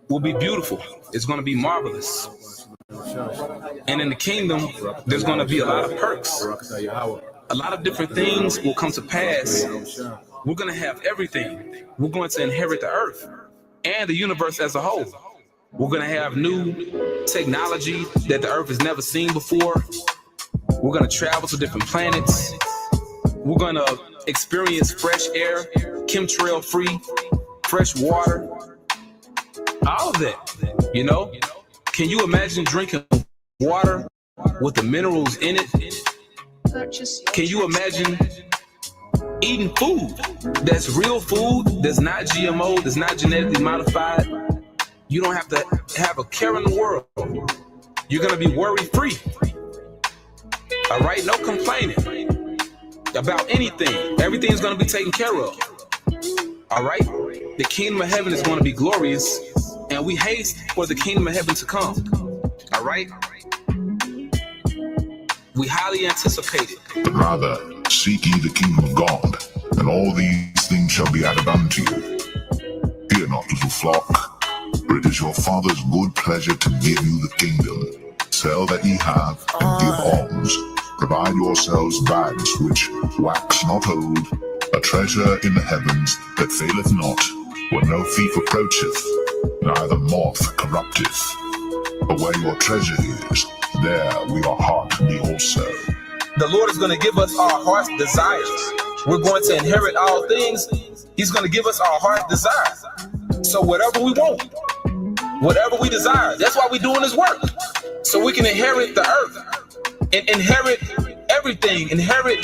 will be beautiful. It's going to be marvelous. And in the kingdom, there's going to be a lot of perks. A lot of different things will come to pass. We're going to have everything. We're going to inherit the earth and the universe as a whole. We're going to have new technology that the earth has never seen before. We're going to travel to different planets. We're going to experience fresh air, chemtrail free, fresh water, all of that, you know? Can you imagine drinking water with the minerals in it? Can you imagine eating food that's real food, that's not GMO, that's not genetically modified? You don't have to have a care in the world. You're going to be worry-free. All right? No complaining about anything. Everything's going to be taken care of. All right? The kingdom of heaven is going to be glorious, and we haste for the kingdom of heaven to come. All right? We highly anticipate it. But rather, seek ye the kingdom of God, and all these things shall be added unto you. Fear not, little flock, for it is your Father's good pleasure to give you the kingdom. Sell that ye have, and give alms. Provide yourselves bags which wax not old, a treasure in the heavens that faileth not, where no thief approacheth, neither moth corrupteth. But where your treasure is, there will your heart be also. The Lord is going to give us our heart's desires. We're going to inherit all things. He's going to give us our heart's desires. So whatever we want, whatever we desire, that's why we're doing this work. So we can inherit the earth and inherit everything, inherit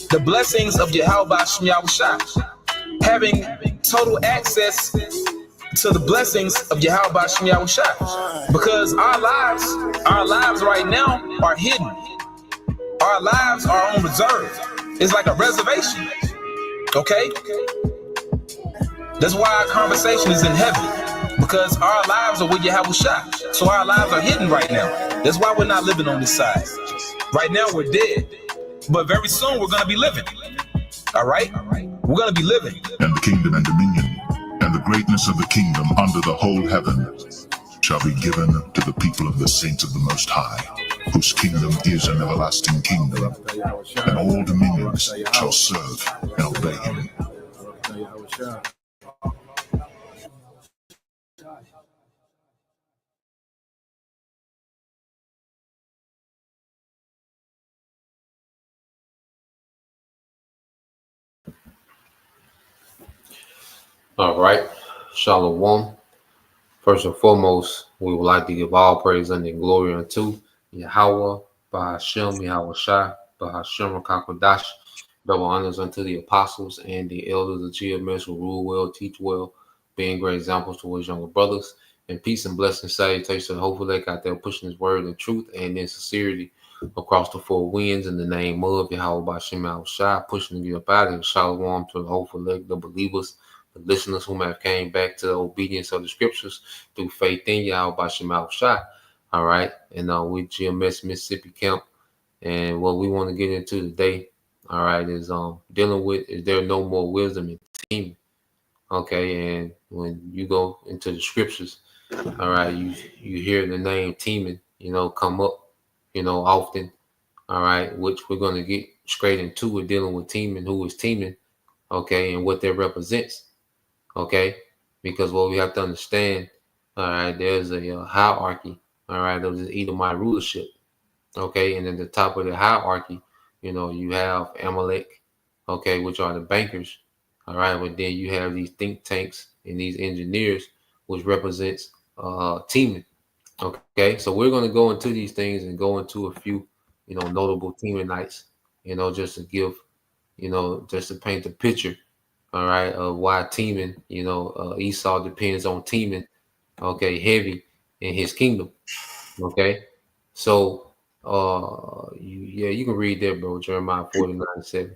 the blessings of Yahweh Shem Yahushua, having total access to the blessings of Yahweh Shem Yahushua, because our lives right now are hidden. Our lives are on reserve. It's like a reservation. Okay? That's why our conversation is in heaven, because our lives are with Yahushua. So our lives are hidden right now. That's why we're not living on this side. Right now we're dead, but very soon we're going to be living. All right? We're going to be living. And the kingdom and dominion and the greatness of the kingdom under the whole heaven shall be given to the people of the saints of the Most High, whose kingdom is an everlasting kingdom, and all dominions shall serve and obey him. All right, Shalom. First and foremost, we would like to give all praise and glory unto Yahweh, Bahashem, Yahweh Shai, Bahashem, Rakakwadash. Double honors unto the apostles and the elders of GMS who rule well, teach well, being great examples to his younger brothers. And peace and blessing, salutation. Hopefully, they out there pushing his word in truth and in sincerity across the four winds in the name of Yahweh, Bahashem, Yahweh Shai, pushing to get up out of here. Shalom to the hopeful leg, the believers, the listeners who have came back to the obedience of the scriptures through faith in Yahweh Bashem Shai. All right. And with GMS Mississippi Camp. And what we want to get into today, all right, is dealing with, is there no more wisdom in teaming? Okay, and when you go into the scriptures, all right, you hear the name teaming, come up, often. All right, which we're going to get straight into with dealing with teaming, who is teaming, okay, and what that represents. Okay, because what we have to understand, all right, there's a hierarchy, all right, of this Edomite rulership, okay, and at the top of the hierarchy, you have Amalek, okay, which are the bankers, all right, but then you have these think tanks and these engineers, which represents teaming, okay, so we're going to go into these things and go into a few, notable teaming nights, just to give, just to paint the picture. All right, why teaming, Esau depends on teaming, okay, heavy in his kingdom, okay? So, you can read that, bro, Jeremiah 49:7.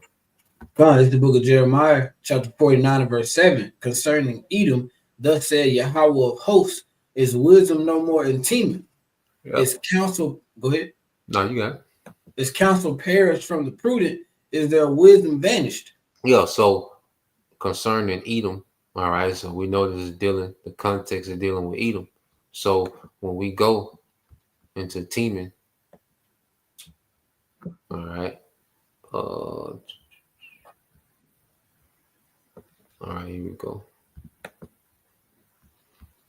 It's the book of Jeremiah, chapter 49 and verse 7, concerning Edom, thus said Yahweh of hosts, is wisdom no more in teaming? Yep. Is counsel, go ahead. No, you got it. Is counsel perished from the prudent? Is their wisdom vanished? Yeah, so concerning Edom, all right, so we know this is the context of dealing with Edom, So when we go into teaming, all right, all right, here we go.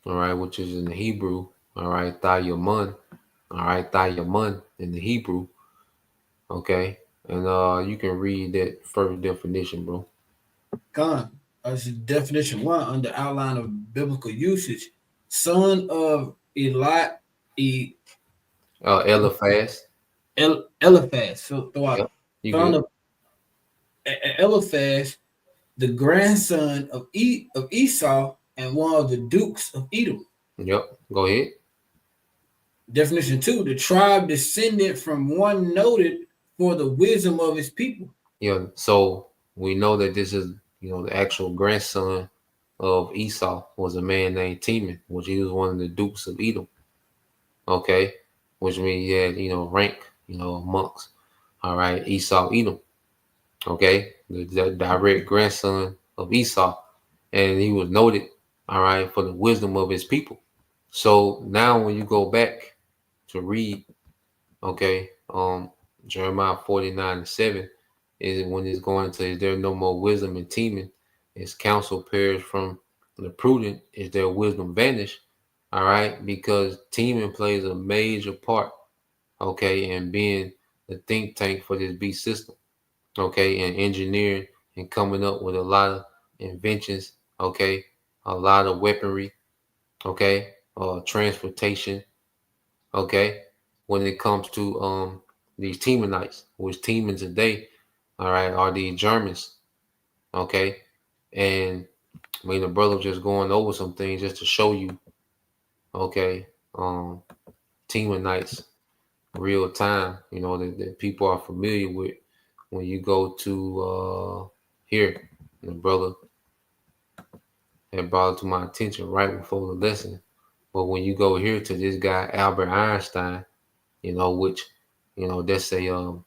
All right, which is in the Hebrew. All right, Thayamun. All right, Thayamun in the Hebrew. Okay, and you can read that first definition, bro. Con, as definition one under outline of biblical usage, son of E, Eliphaz. Eliphaz, so throughout, Yep, you son good. of Eliphaz, the grandson of Esau, and one of the dukes of Edom. Yep, go ahead. Definition two, the tribe descended from one noted for the wisdom of his people. Yeah, so we know that this is, the actual grandson of Esau was a man named Teman, which he was one of the dukes of Edom. Okay, which means he had, rank, amongst, all right, Esau, Edom. Okay, the direct grandson of Esau, and he was noted, all right, for the wisdom of his people. So now when you go back to read, okay, Jeremiah 49:7 is when it's going to, is there no more wisdom in teaming? Is counsel perished from the prudent? Is their wisdom vanished? All right, because teaming plays a major part, okay, in being the think tank for this beast system, okay, and engineering and coming up with a lot of inventions, okay, a lot of weaponry, okay, transportation, okay, when it comes to these Temanites, which teaming today, all right, are the Germans, okay, and I mean the brother just going over some things just to show you, okay, Temanites real time, that people are familiar with when you go to here. The brother had brought it to my attention right before the lesson. But when you go here to this guy Albert Einstein, which that's a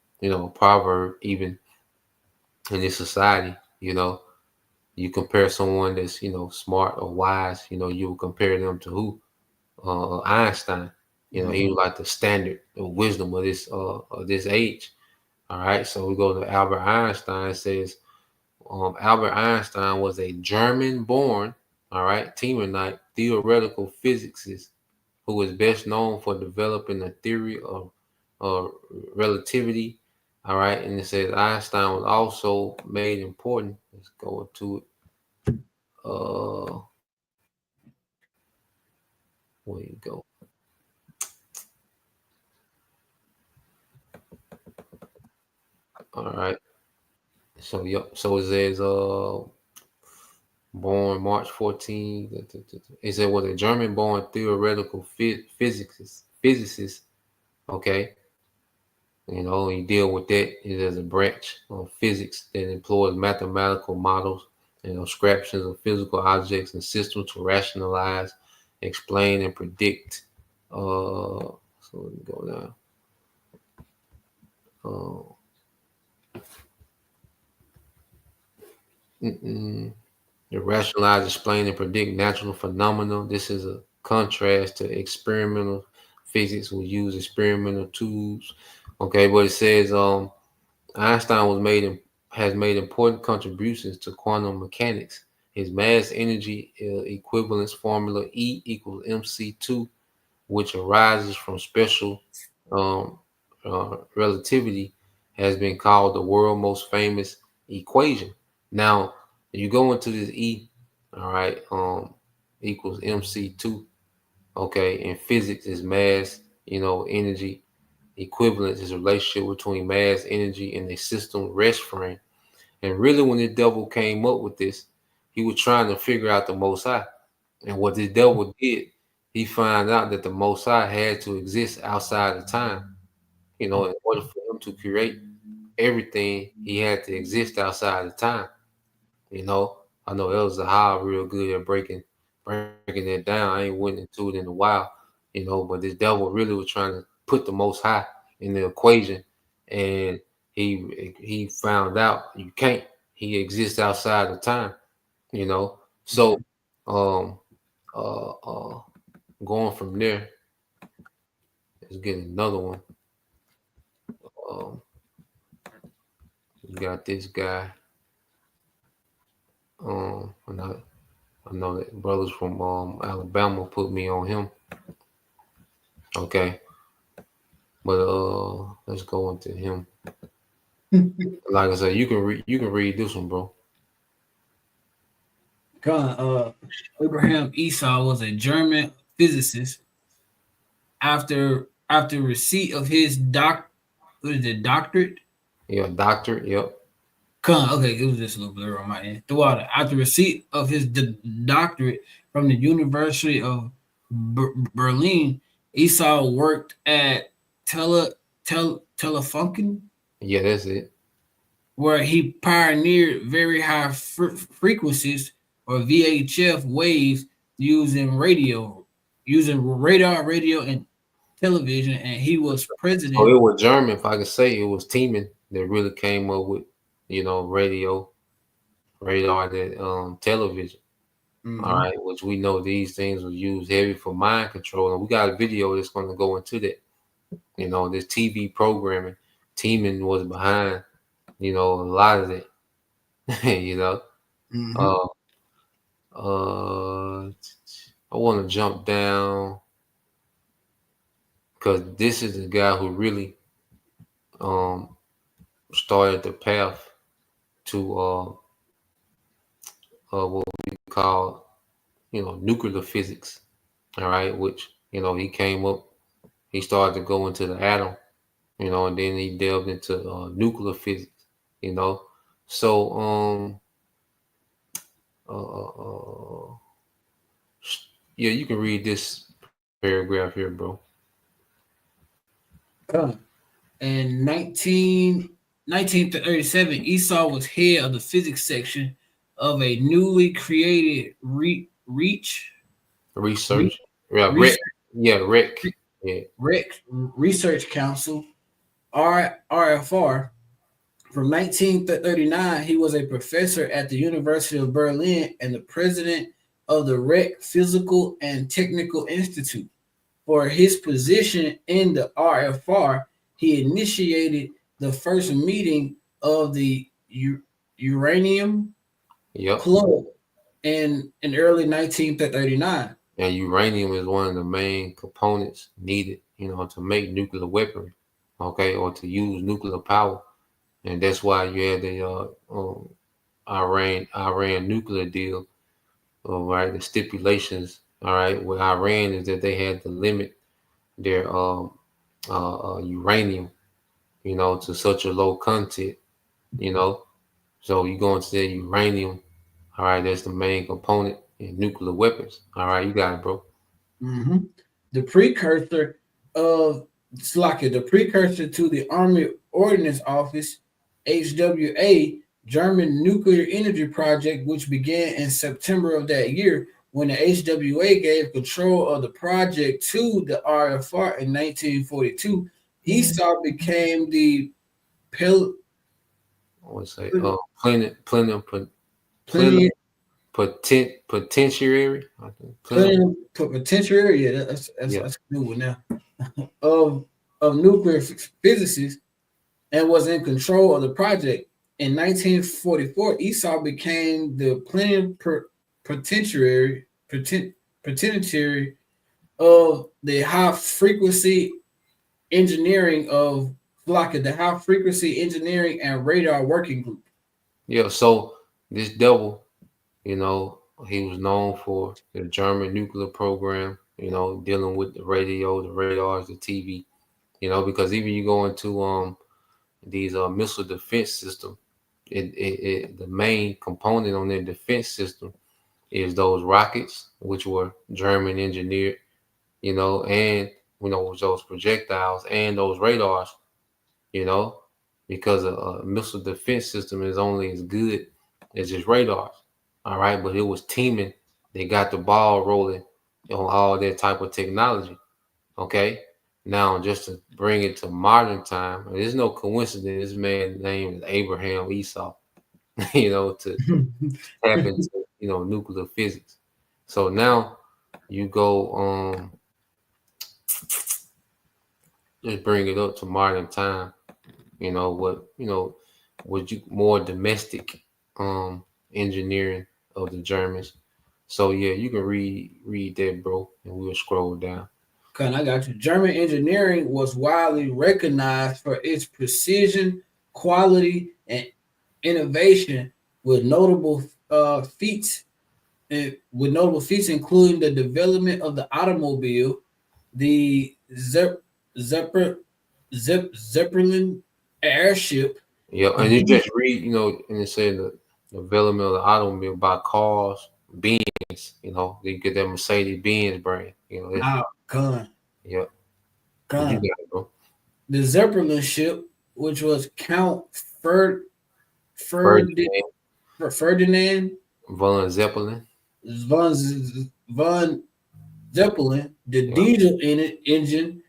proverb even in this society. You compare someone that's smart or wise. You would compare them to who? Einstein. He was like the standard of wisdom of this age. All right, so we go to Albert Einstein. It says Albert Einstein was a German-born, all right, Teemanite theoretical physicist who is best known for developing the theory of uh, relativity. All right, and it says Einstein was also made important. Let's go into it. Uh, where you go? All right. So yep. So it says born March 14. It said was a German-born theoretical physicist. Okay. You deal with that is as a branch of physics that employs mathematical models and abstractions of physical objects and systems to rationalize, explain, and predict. So let me go down. To rationalize, explain, and predict natural phenomena. This is a contrast to experimental physics. We use experimental tools. Okay, but it says Einstein has made important contributions to quantum mechanics. His mass energy equivalence formula E equals mc2, which arises from special um, relativity, has been called the world's most famous equation. Now, you go into this E, all right, equals mc2. Okay, in physics is mass, energy equivalence is a relationship between mass, energy, and a system rest frame. And really, when the devil came up with this, he was trying to figure out the Most High. And what the devil did, he found out that the Most High had to exist outside of time. In order for him to create everything, he had to exist outside of time. I know El Zahar real good at breaking that down. I ain't went into it in a while, but this devil really was trying to put the Most High in the equation, and he found out you can't. He exists outside of time, So, um, uh, uh, going from there, let's get another one. Um, we got this guy. And I know that brothers from Alabama put me on him. Okay, but let's go into him. Like I said, you can read this one, bro. Abraham Esau was a German physicist. After receipt of his what is it, doctorate? Yeah, doctor. Yep. Okay, it was just a little blur on my end. Throughout it, after receipt of his doctorate from the University of Berlin, Esau worked at Telefunken, Yeah, that's it. where he pioneered very high frequencies or VHF waves using radar, radio, and television, and he was So president. it was German, if I could say. It was Teman that really came up with, radio, radar, that television. All Mm-hmm. right, which we know these things were used heavy for mind control, and we got a video that's going to go into that. This TV programming, Teman was behind, a lot of it. you know, Mm-hmm. uh, I want to jump down because this is the guy who really um started the path to what we call nuclear physics. All right, which he came up, he started to go into the atom, and then he delved into nuclear physics. You know, so uh, uh, yeah, you can read this paragraph here, bro. In 1937, Esau was head of the physics section of a newly created re, Research, yeah, rec, research, yeah, rec, yeah, Research Council, RFR. From 1939, he was a professor at the University of Berlin and the president of the REC Physical and Technical Institute. For his position in the RFR, he initiated the first meeting of the Uranium yep. Club in early 1939. And uranium is one of the main components needed, to make nuclear weaponry, okay, or to use nuclear power. And that's why you had the Iran nuclear deal, right? The stipulations, all right, with Iran is that they had to limit their uranium, to such a low content, you know. So you go into the uranium, all right, that's the main component in nuclear weapons. All right, you got it, bro. Mm-hmm. The precursor of the precursor to the Army Ordnance Office, HWA, German nuclear energy project, which began in September of that year, when the HWA gave control of the project to the RFR in 1942. Esau became the pel- I would say plenum, plenary, potentiary. I think plenum. plenary potential area. Yeah, That's a new one now. Of nuclear physicists and was in control of the project. In 1944, Esau became the plenipotentiary of the high frequency engineering of FLACA, the high frequency engineering and radar working group. yeah. So this devil, you know, he was known for the German nuclear program. Dealing with the radio, the radars, the TV. Because even you go into these missile defense system, the main component on their defense system is those rockets, which were German engineered, and those projectiles and those radars, you know, because a missile defense system is only as good as its radars. All right, but it was teaming. They got the ball rolling on all that type of technology. Okay. Now, just to bring it to modern time, there's no coincidence this man's name is Abraham Esau, to tap into, nuclear physics. So now, you go just bring it up to modern time. Would you more domestic engineering of the Germans. So yeah, you can read that, bro, and we'll scroll down. Okay, I got you. German engineering was widely recognized for its precision, quality, and innovation, with notable feats including the development of the automobile, the Zeppelin airship, Yeah, the and you just read, and it said the development of the automobile by cars, Benz. You get that Mercedes Benz brand. gun, Yeah, but you gun, got it, bro. the Zeppelin ship, which was Count Ferd, Ferdinand Ferdinand von Zeppelin. von Zeppelin, the Yeah, diesel engine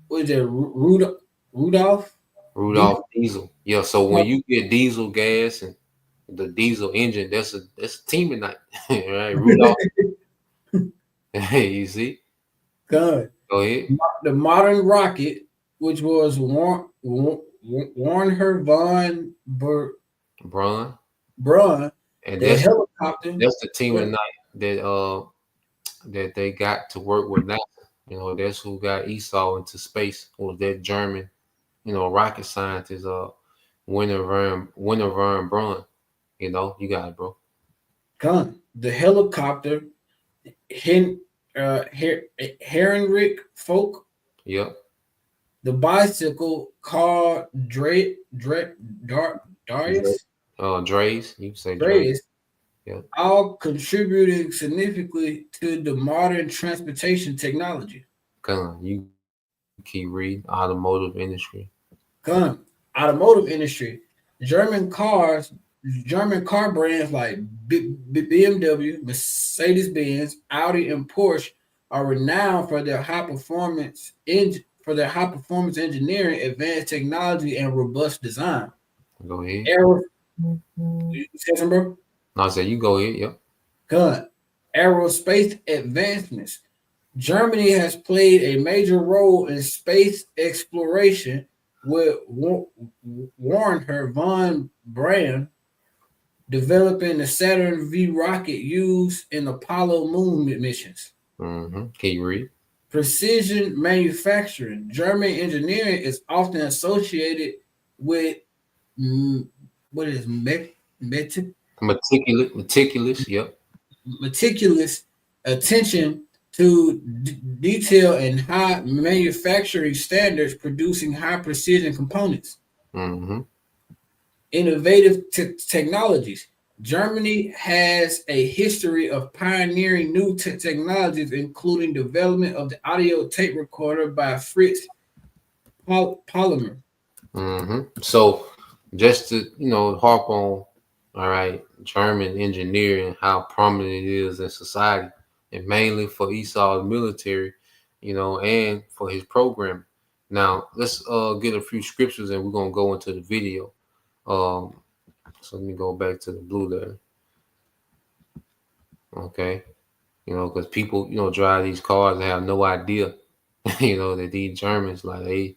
was it Rudolph Rudolph diesel. Diesel. Yeah, so when you get diesel gas and the diesel engine, that's a teaming night, right? Rudolph. Hey, you see? Gun. Go ahead, The modern rocket, which was Warner von Braun. Braun, And the that's helicopter. that's the teaming night that they got to work with NASA. That's who got Esau into space. Was that German, rocket scientist, Winter von Braun. You got it, bro. Gun. The helicopter. Hen, Herrenrick Folk. Yep. The bicycle called Dre, Darius. Dre's. You can say Dre. Darius. Yep. All contributing significantly to the modern transportation technology. Come on, you keep reading. Automotive industry. Gun. Automotive industry. German cars, German car brands like BMW, Mercedes Benz, Audi, and Porsche are renowned for their high performance engineering, advanced technology, and robust design. Go ahead. Aero, you say something, bro? No, I said you go ahead. Yep. Gun. Aerospace advancements. Germany has played a major role in space exploration with Warner von Braun developing the Saturn V rocket used in Apollo moon missions. Can you read? Precision manufacturing. German engineering is often associated with what is Meticulous. Yep. meticulous attention to detail and high manufacturing standards, producing high precision components. Mm-hmm. Innovative technologies. Germany has a history of pioneering new technologies, including development of the audio tape recorder by Fritz Polymer. So just to harp on, all right, German engineering, how prominent it is in society, and mainly for Esau's military, and for his programming. Now let's get a few scriptures, and we're gonna go into the video. So let me go back to the blue there. Okay, because people drive these cars and have no idea, that these Germans they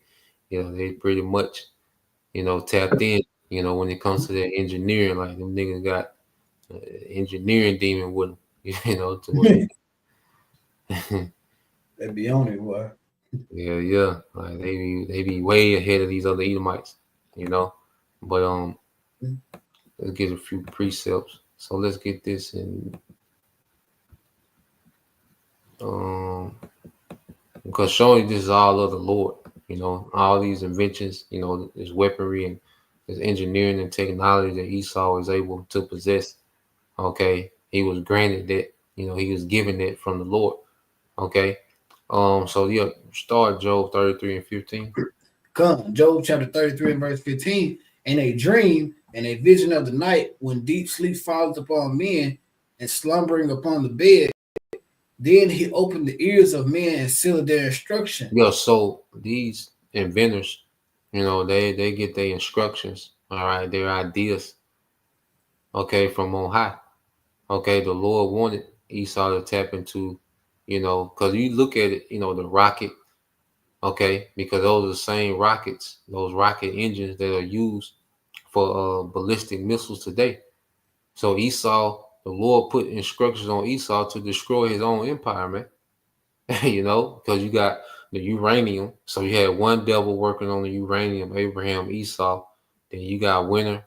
pretty much tapped in, when it comes to their engineering, like them niggas got engineering demon with them, to where They be on it, boy. yeah, like they be way ahead of these other Edomites, But let's get a few precepts. So let's get this in, because showing this is all of the Lord, all these inventions, this weaponry and this engineering and technology that Esau was able to possess. Okay, he was granted that, he was given that from the Lord. Okay, so yeah, start Job 33 and 15. Come, Job chapter 33 and verse 15. In a dream and a vision of the night, when deep sleep falls upon men and slumbering upon the bed, then he opened the ears of men and sealed their instruction. Yeah, so these inventors, they get their instructions, all right, their ideas, okay, from on high. Okay, the Lord wanted Esau to tap into because you look at it, the rocket, okay, because those are the same rockets, those rocket engines that are used for ballistic missiles today. So Esau, the Lord put instructions on Esau to destroy his own empire, man. Because you got the uranium. So you had one devil working on the uranium, Abraham, Esau. Then you got Weiner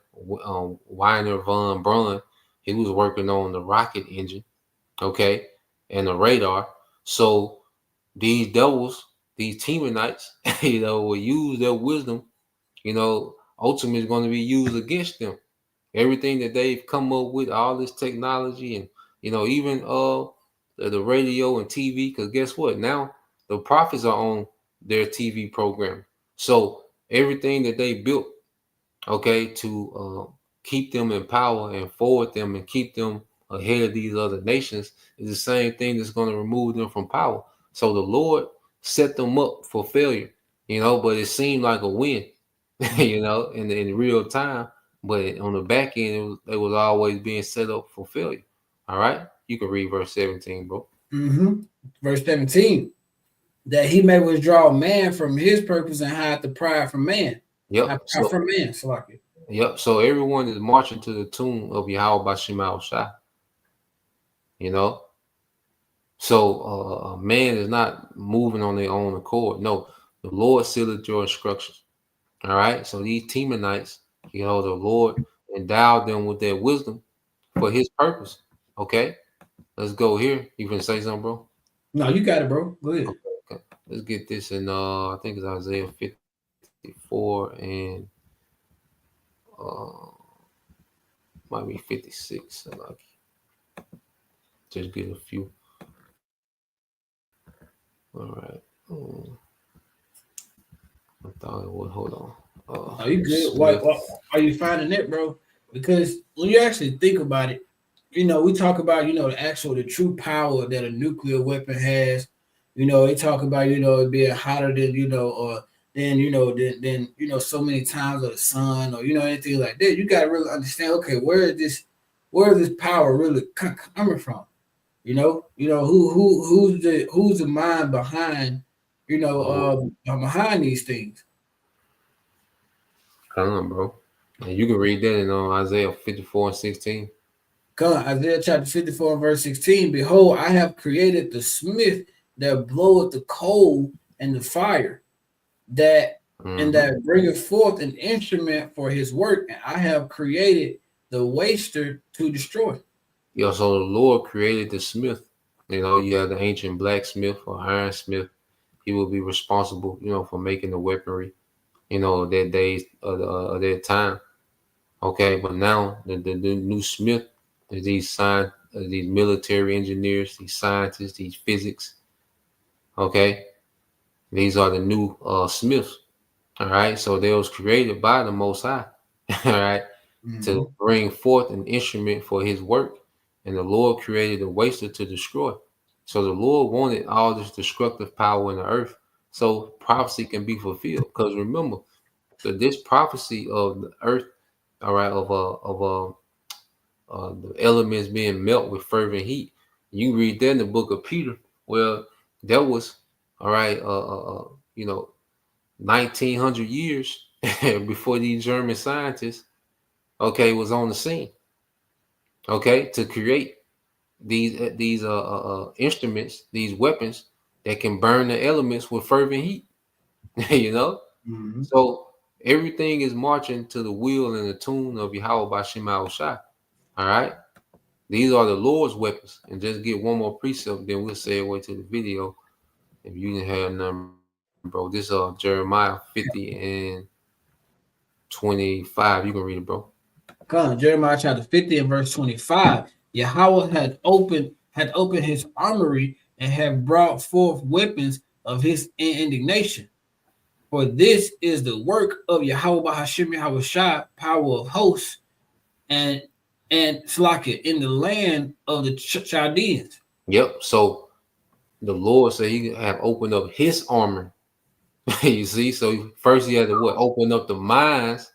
von Braun. He was working on the rocket engine, okay, and the radar. So these devils, these Temanites, will use their wisdom, ultimately is going to be used against them. Everything that they've come up with, all this technology, and even the radio and TV. Because guess what? Now the prophets are on their TV program. So everything that they built, okay, to keep them in power and forward them and keep them ahead of these other nations is the same thing that's going to remove them from power. So the Lord set them up for failure, but it seemed like a win, in real time. But on the back end, it was always being set up for failure. All right, you can read verse 17, bro. Verse 17, that he may withdraw man from his purpose and hide the pride from man. Yep. From man, Salaki. Yep. So everyone is marching to the tune of Yahweh Bashim Shai. So man is not moving on their own accord. No, the Lord sealed your instructions. All right. So these Temanites, the Lord endowed them with their wisdom for his purpose. Okay. Let's go here. You can say something, bro? No, you got it, bro. Go ahead. Okay. Let's get this in I think it's Isaiah 54 and might be 56. So like just get a few. All right. I thought it would. Hold on. Are you good? Why are you finding it, bro? Because when you actually think about it, we talk about, the true power that a nuclear weapon has. They talk about, it being hotter than, or than so many times of the sun, or anything like that. You gotta really understand, okay, where is this power really coming from? Who's the mind behind, behind these things. Come on, bro. And you can read that in Isaiah 54 and 16. Come, Isaiah chapter 54 and verse 16. Behold, I have created the smith that bloweth the coal and the fire, and that bringeth forth an instrument for his work, and I have created the waster to destroy. Yeah, so the Lord created the smith. You have the ancient blacksmith or ironsmith. He will be responsible, for making the weaponry, that days of their time. Okay, but now the new smith is these military engineers, these scientists, these physics. Okay, these are the new smiths. All right, so they was created by the Most High. All right, to bring forth an instrument for his work. And the Lord created a waster to destroy. So the Lord wanted all this destructive power in the earth so prophecy can be fulfilled. Because remember, this prophecy of the earth, all right, of the elements being melt with fervent heat. You read that in the book of Peter. Well, that was all right. 1900 years before these German scientists, okay, was on the scene. Okay, to create these instruments, these weapons that can burn the elements with fervent heat. So everything is marching to the will and the tune of Yahweh Bashim Shai. All right, these are the Lord's weapons. And just get one more precept, then we'll say away to the video. If you didn't have none, bro, this Jeremiah 50 and 25. You can read it, bro. Come, Jeremiah chapter 50 and verse 25. Yahweh had opened his armory and had brought forth weapons of his indignation. For this is the work of Yahweh Hashem Yahweh Shai, power of hosts, and Slakia in the land of the Chaldeans. Yep. So the Lord said he have opened up his armor. You see, so first he had to open up the minds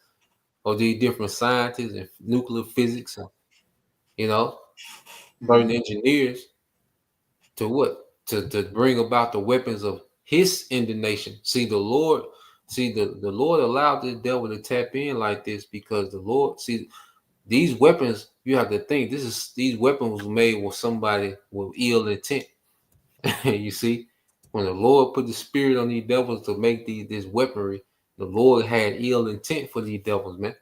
of these different scientists and nuclear physics and certain engineers to to bring about the weapons of his indignation. See, the Lord, the Lord allowed the devil to tap in like this because the Lord, see, these weapons, you have to think these weapons were made with somebody with ill intent. You see, when the Lord put the spirit on these devils to make this weaponry, the Lord had ill intent for these devils, man.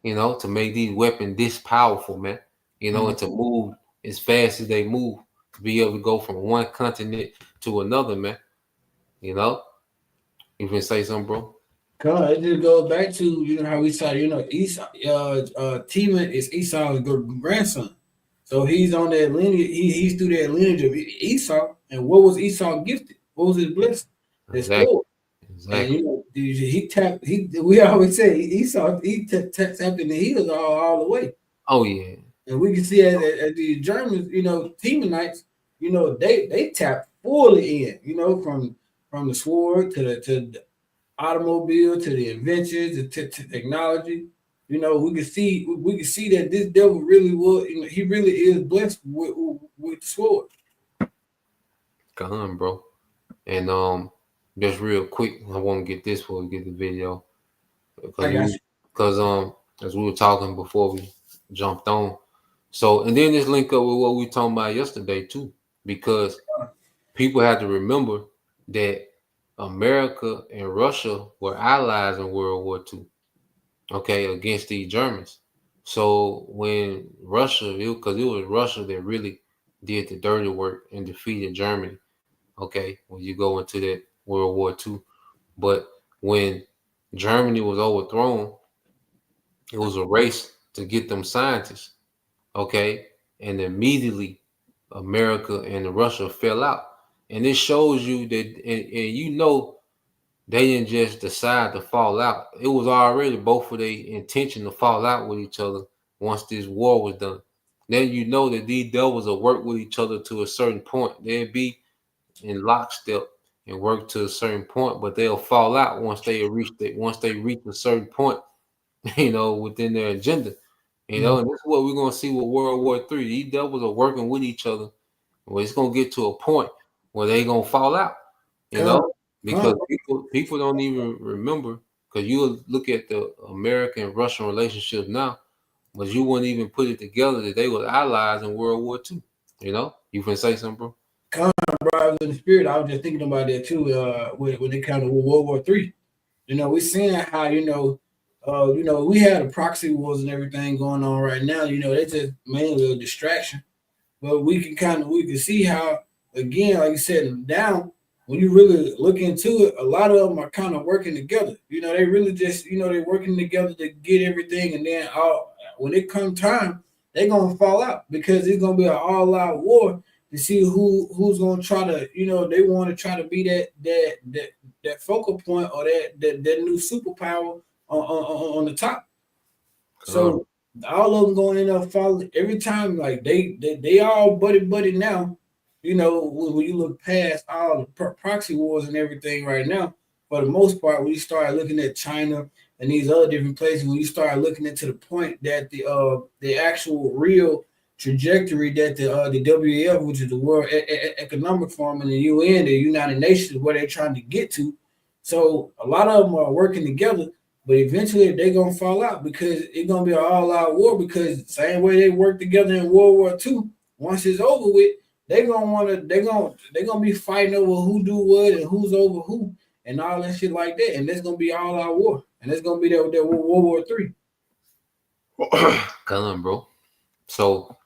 To make these weapons this powerful, man. And to move as fast as they move, to be able to go from one continent to another, man. You can say something, bro. It just goes back to how we saw Esau. Teman is Esau's grandson, so he's on that lineage. He's through that lineage of Esau. And what was Esau gifted? What was his blessing? His Exactly. sword. And he tapped. We always say Esau. He tapped in the heels all the way. Oh yeah. And we can see at the Germans, Temanites, they tapped fully in. From the sword to the automobile to the inventions to technology. We can see that this devil really was. He really is blessed with the sword. Come on, bro. And just real quick, I want to get this before we get the video I got you. because as we were talking before we jumped on. So and then this link up with what we were talking about yesterday too, because people have to remember that America and Russia were allies in World War II, okay, against the Germans. So when Russia, because it was Russia that really did the dirty work and defeated Germany, okay, when you go into that World War II. But when Germany was overthrown, it was a race to get them scientists, okay, and immediately America and Russia fell out. And it shows you that, and they didn't just decide to fall out. It was already both of their intention to fall out with each other once this war was done. Then you know that these devils will work with each other to a certain point. They'll be in lockstep and work to a certain point, but they'll fall out once they reach a certain point, within their agenda. And this is what we're gonna see with World War III. These devils are working with each other. Well, it's gonna get to a point where they gonna fall out, because people don't even remember. Because you look at the American Russian relationship now, but you wouldn't even put it together that they were allies in World War II. You can say something, bro. Bro, I was in the spirit. I was just thinking about that too. When it comes to World War III, we're seeing how we had the proxy wars and everything going on right now. It's just mainly a distraction. But we can see how, again, like you said, down when you really look into it, a lot of them are kind of working together. They really just they're working together to get everything, and then when it comes time, they're gonna fall out because it's gonna be an all-out war to see who's gonna try to they want to try to be that focal point or that new superpower on the top. So all of them going to end up falling every time. Like they all buddy now. When you look past all the proxy wars and everything right now, for the most part, when you start looking at China and these other different places, when you start looking into the point that the actual real trajectory that the WEF, which is the World Economic Forum, and the UN, the United Nations, where they're trying to get to. So a lot of them are working together, but eventually they're gonna fall out because it's gonna be an all-out war. Because the same way they worked together in World War II, once it's over with, they're gonna be fighting over who do what and who's over who and all that shit like that. And there's gonna be all-out war, and it's gonna be that World War III. Come on, bro. So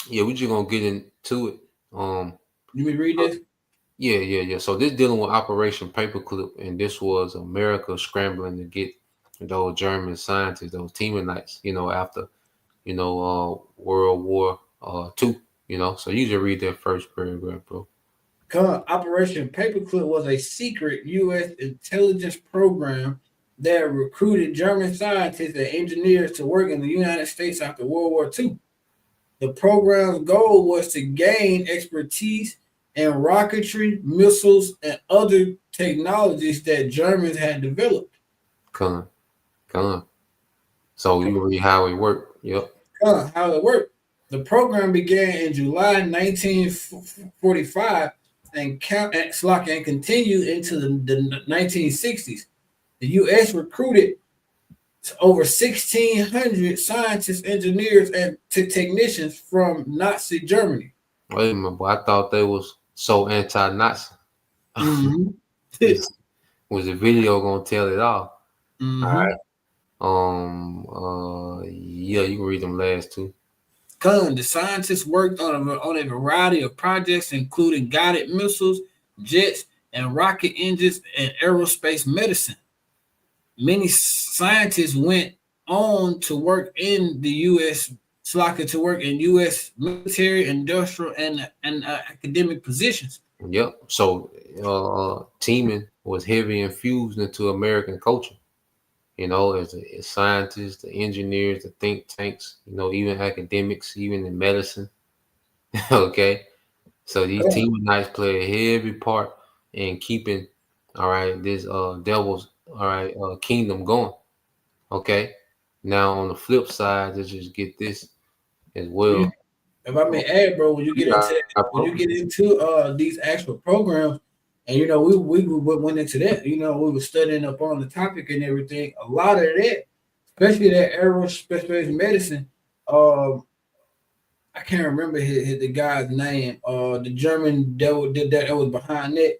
yeah, we just gonna get into it. You may read this. Yeah. So this dealing with Operation Paperclip, and this was America scrambling to get those German scientists, those Temanites, after World War II. So you just read that first paragraph, bro. Operation Paperclip was a secret U.S. intelligence program that recruited German scientists and engineers to work in the United States after World War II. The program's goal was to gain expertise in rocketry, missiles, and other technologies that Germans had developed. Come on. So you read how it worked. Yep. How it worked. The program began in July 1945 and continued into the 1960s. The U.S. recruited over 1,600 scientists, engineers, and technicians from Nazi Germany. Wait a minute, boy. I thought they was so anti-Nazi. Mm-hmm. This was the video gonna tell it all. All Mm-hmm. right. Yeah, you can read them last two. The scientists worked on a variety of projects, including guided missiles, jets, and rocket engines, and aerospace medicine. Many scientists went on to work in the U.S. to work in U.S. military, industrial, and academic positions. Yep. So, teaming was heavy infused into American culture. As scientists, the engineers, the think tanks, even academics, even in medicine. Okay. So these Yeah. team nights play a heavy part in keeping, all right, this devil's, all right, kingdom going. Okay. Now on the flip side, let's just get this as You, well. if I may add, bro, when you You get into got that, when you get into these actual programs, and we went into that, we were studying up on the topic and everything. A lot of that, especially that aerospace medicine, um, I can't remember the guy's name. The German that was behind that,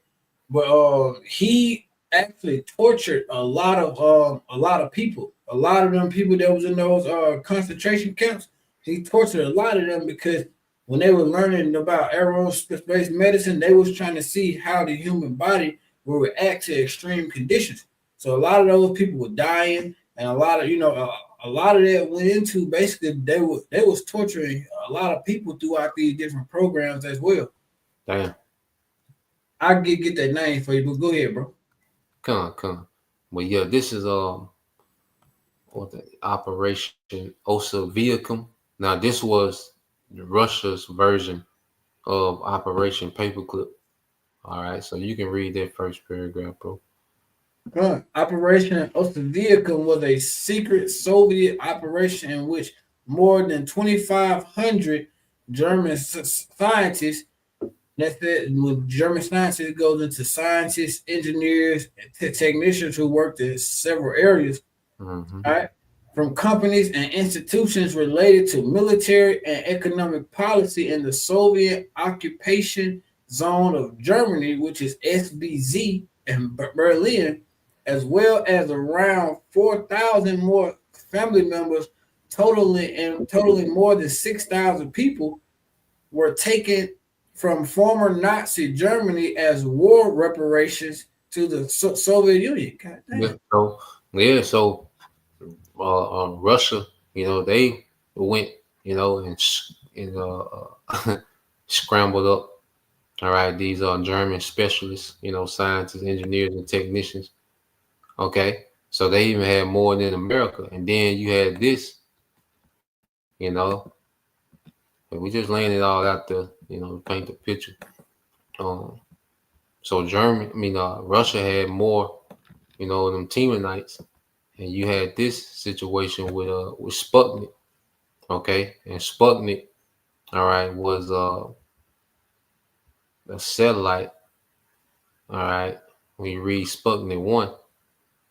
but he actually tortured a lot of people. A lot of them people that was in those concentration camps. He tortured a lot of them because when they were learning about aerospace medicine, they was trying to see how the human body will react to extreme conditions. So a lot of those people were dying, and a lot of a lot of that went into basically they was torturing a lot of people throughout these different programs as well. damn, I get that name for you, but go ahead, bro. come. But yeah, this is what the Operation Osaviacum. Now this was Russia's version of Operation Paperclip. All right, so you can read that first paragraph, bro. Operation Ostaviacum was a secret Soviet operation in which more than 2,500 German scientists. That's it. When German scientists goes into scientists, engineers, and technicians who worked in several areas. Mm-hmm. All right, from companies and institutions related to military and economic policy in the Soviet occupation zone of Germany, which is SBZ, and Berlin, as well as around 4,000 more family members, totaling more than 6,000 people, were taken from former Nazi Germany as war reparations to the Soviet Union. God Yeah. damn. So Russia, they went, and scrambled up. All right, these are German specialists, scientists, engineers, and technicians. Okay, so they even had more than America, and then you had this, and we just laying it all out there, to paint the picture. Um, so Russia had more, them Temanites, and you had this situation with Sputnik. Okay, and Sputnik, all right, was a satellite. All right, when you read Sputnik 1,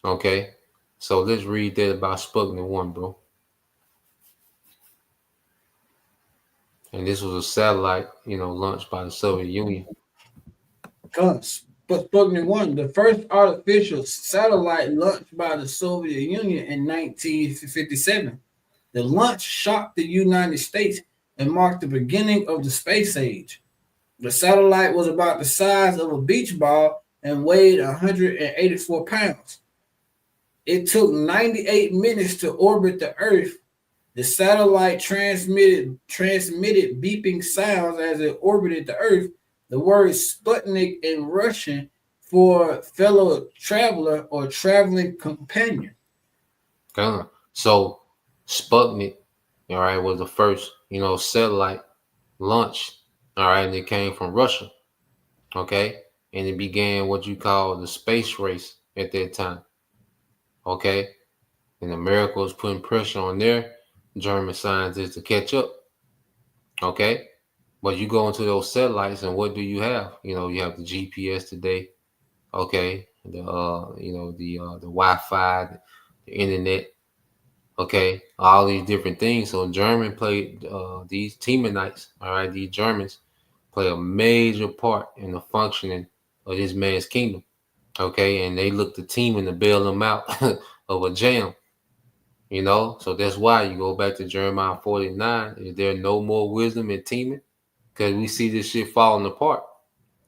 okay, so let's read that about Sputnik 1, bro. And this was a satellite, launched by the Soviet Union. Guns. But Sputnik 1, the first artificial satellite launched by the Soviet Union in 1957. The launch shocked the United States and marked the beginning of the space age. The satellite was about the size of a beach ball and weighed 184 pounds. It took 98 minutes to orbit the Earth. The satellite transmitted beeping sounds as it orbited the Earth. The word Sputnik in Russian for fellow traveler or traveling companion. So Sputnik, all right, was the first, satellite launched, all right, and it came from Russia, okay, and it began what you call the space race at that time, okay, and America was putting pressure on their German scientists to catch up, okay. But you go into those satellites, and what do you have? You know, you have the GPS today, okay, the Wi-Fi, the internet, okay, all these different things. So German played these Temanites, all right, these Germans play a major part in the functioning of this man's kingdom, okay, and they look to Teman to bail them out of a jam. You know, so that's why you go back to Jeremiah 49. Is there no more wisdom in Teman? Because we see this shit falling apart.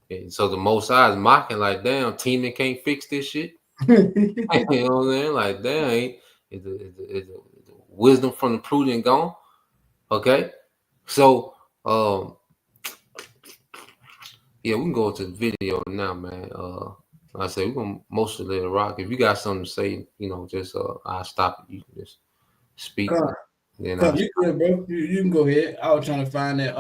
And so the Most High is mocking, like, damn, Teman can't fix this shit. You know what I'm saying? Like, damn, is the wisdom from the prudent gone? Okay. So, yeah, we can go to the video now, man. Like I say we're gonna mostly let it rock. If you got something to say, you know, just I'll stop it. You can just speak. Then You good, bro. You can go ahead. I was trying to find that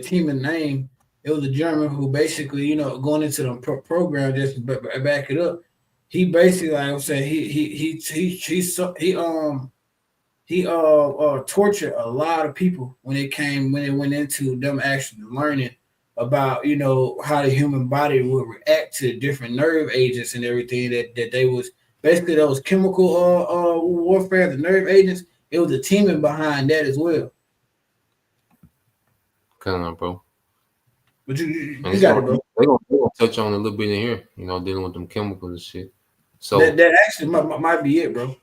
team and name. It was a German who basically, going into the program just to back it up. He basically, like I'm saying, he tortured a lot of people when it went into them actually learning about how the human body would react to different nerve agents and everything that they was basically those chemical warfare, the nerve agents. It was a teaming behind that as well. Come on, bro. But you got it, bro. They're gonna touch on a little bit in here, dealing with them chemicals and shit. So that actually might be it, bro.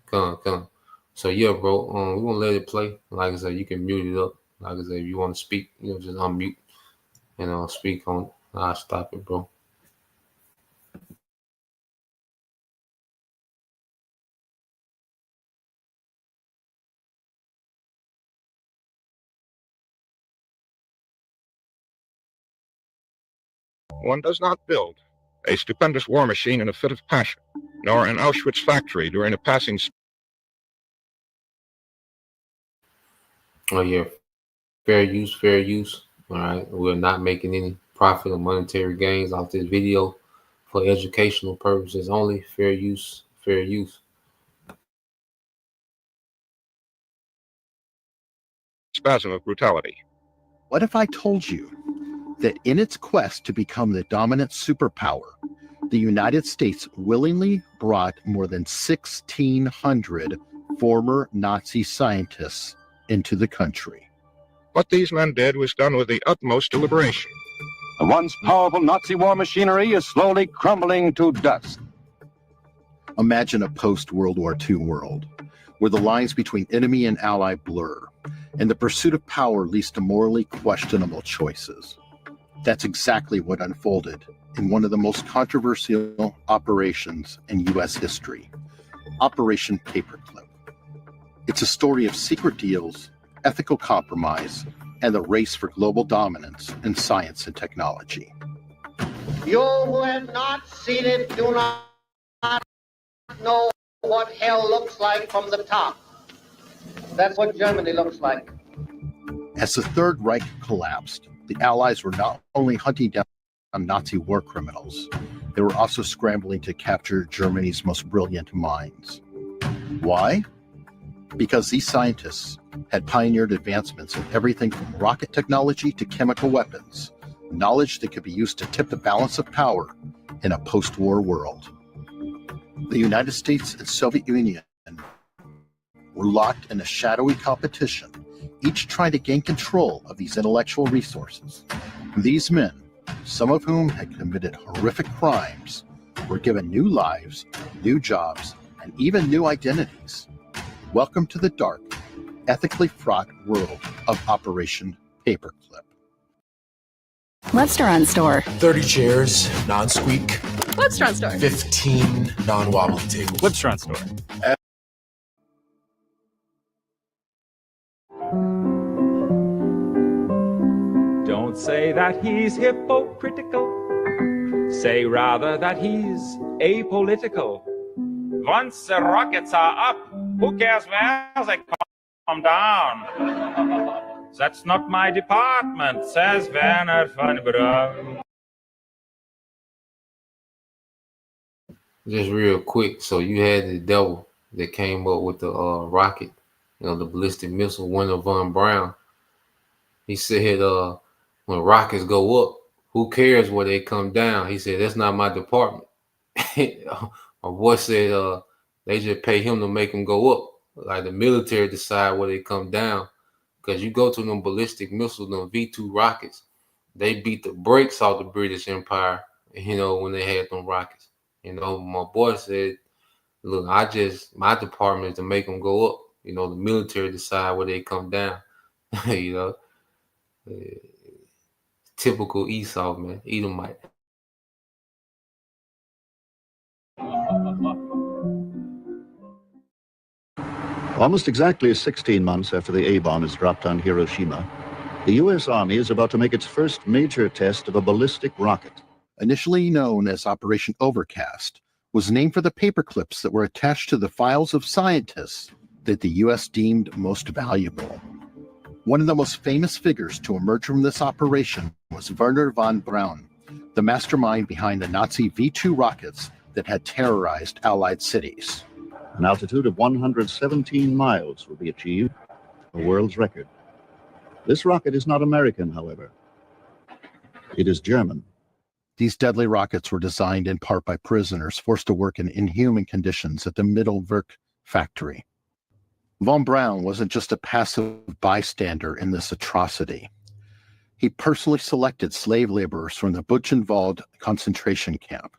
Come. So yeah, bro. We're gonna let it play. Like I said, you can mute it up. Like I said, if you want to speak, just unmute and speak on it. I'll stop it, bro. One does not build a stupendous war machine in a fit of passion, nor an Auschwitz factory during a passing. Oh yeah, fair use. All right, we're not making any profit or monetary gains off this video for educational purposes only. Fair use. Spasm of brutality. What if I told you that in its quest to become the dominant superpower, the United States willingly brought more than 1,600 former Nazi scientists into the country? What these men did was done with the utmost deliberation. The once powerful Nazi war machinery is slowly crumbling to dust. Imagine a post-World War II world where the lines between enemy and ally blur, and the pursuit of power leads to morally questionable choices. That's exactly what unfolded in one of the most controversial operations in U.S. history, Operation Paperclip. It's a story of secret deals, ethical compromise, and the race for global dominance in science and technology. You who have not seen it do not know what hell looks like from the top. That's what Germany looks like. As the Third Reich collapsed, the Allies were not only hunting down Nazi war criminals, they were also scrambling to capture Germany's most brilliant minds. Why? Because these scientists had pioneered advancements in everything from rocket technology to chemical weapons, knowledge that could be used to tip the balance of power in a post-war world. The United States and Soviet Union were locked in a shadowy competition, each trying to gain control of these intellectual resources. These men, some of whom had committed horrific crimes, were given new lives, new jobs, and even new identities. Welcome to the dark, ethically fraught world of Operation Paperclip. Restaurant store. 30 chairs, non-squeak. Restaurant store. 15 non-wobbly tables. Restaurant store. Don't say that he's hypocritical. Say rather that he's apolitical. Once the rockets are up, who cares where they come down? That's not my department, says Werner von Braun. Just real quick, so you had the devil that came up with the rocket, the ballistic missile, Werner von Braun. He said, when rockets go up, who cares where they come down? He said, that's not my department. My boy said, they just pay him to make them go up. Like the military decide where they come down. Because you go to them ballistic missiles, them V2 rockets, they beat the brakes off the British Empire, when they had them rockets. My boy said, look, my department is to make them go up. The military decide where they come down. you know, Typical Esau, man, Edomite. Almost exactly 16 months after the A-bomb is dropped on Hiroshima, the U.S. Army is about to make its first major test of a ballistic rocket. Initially known as Operation Overcast, was named for the paper clips that were attached to the files of scientists that the U.S. deemed most valuable. One of the most famous figures to emerge from this operation was Wernher von Braun, the mastermind behind the Nazi V-2 rockets that had terrorized Allied cities. An altitude of 117 miles will be achieved, a world's record. This rocket is not American, however. It is German. These deadly rockets were designed in part by prisoners forced to work in inhuman conditions at the Mittelwerk factory. Von Braun wasn't just a passive bystander in this atrocity. He personally selected slave laborers from the Buchenwald concentration camp.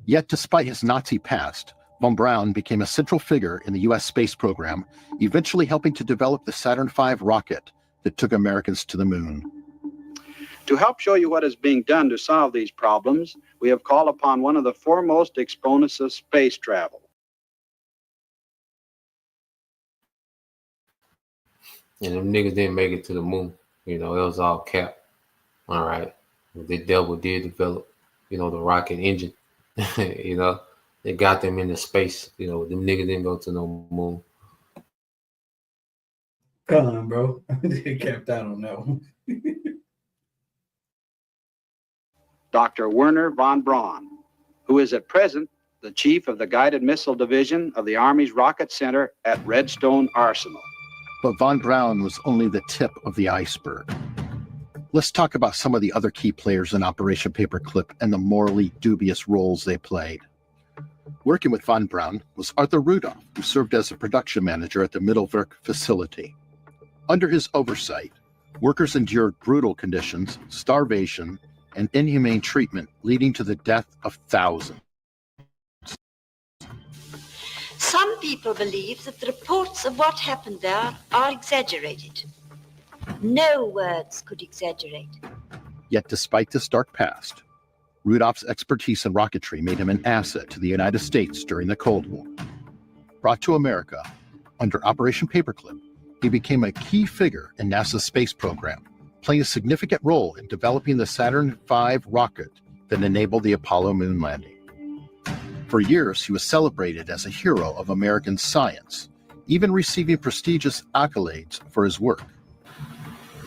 Yet, despite his Nazi past, von Braun became a central figure in the U.S. space program, eventually helping to develop the Saturn V rocket that took Americans to the moon. To help show you what is being done to solve these problems, we have called upon one of the foremost exponents of space travel. And them niggas didn't make it to the moon. It was all cap. All right. The devil did develop, the rocket engine. They got them into space. Them niggas didn't go to no moon. Come on, bro. They capped out on that one. Dr. Wernher von Braun, who is at present the chief of the Guided Missile Division of the Army's Rocket Center at Redstone Arsenal. But von Braun was only the tip of the iceberg. Let's talk about some of the other key players in Operation Paperclip and the morally dubious roles they played. Working with von Braun was Arthur Rudolph, who served as a production manager at the Mittelwerk facility. Under his oversight, workers endured brutal conditions, starvation, and inhumane treatment, leading to the death of thousands. Some people believe that the reports of what happened there are exaggerated. No words could exaggerate. Yet despite this dark past, Rudolph's expertise in rocketry made him an asset to the United States during the Cold War. Brought to America under Operation Paperclip, he became a key figure in NASA's space program, playing a significant role in developing the Saturn V rocket that enabled the Apollo moon landing. For years, he was celebrated as a hero of American science, even receiving prestigious accolades for his work.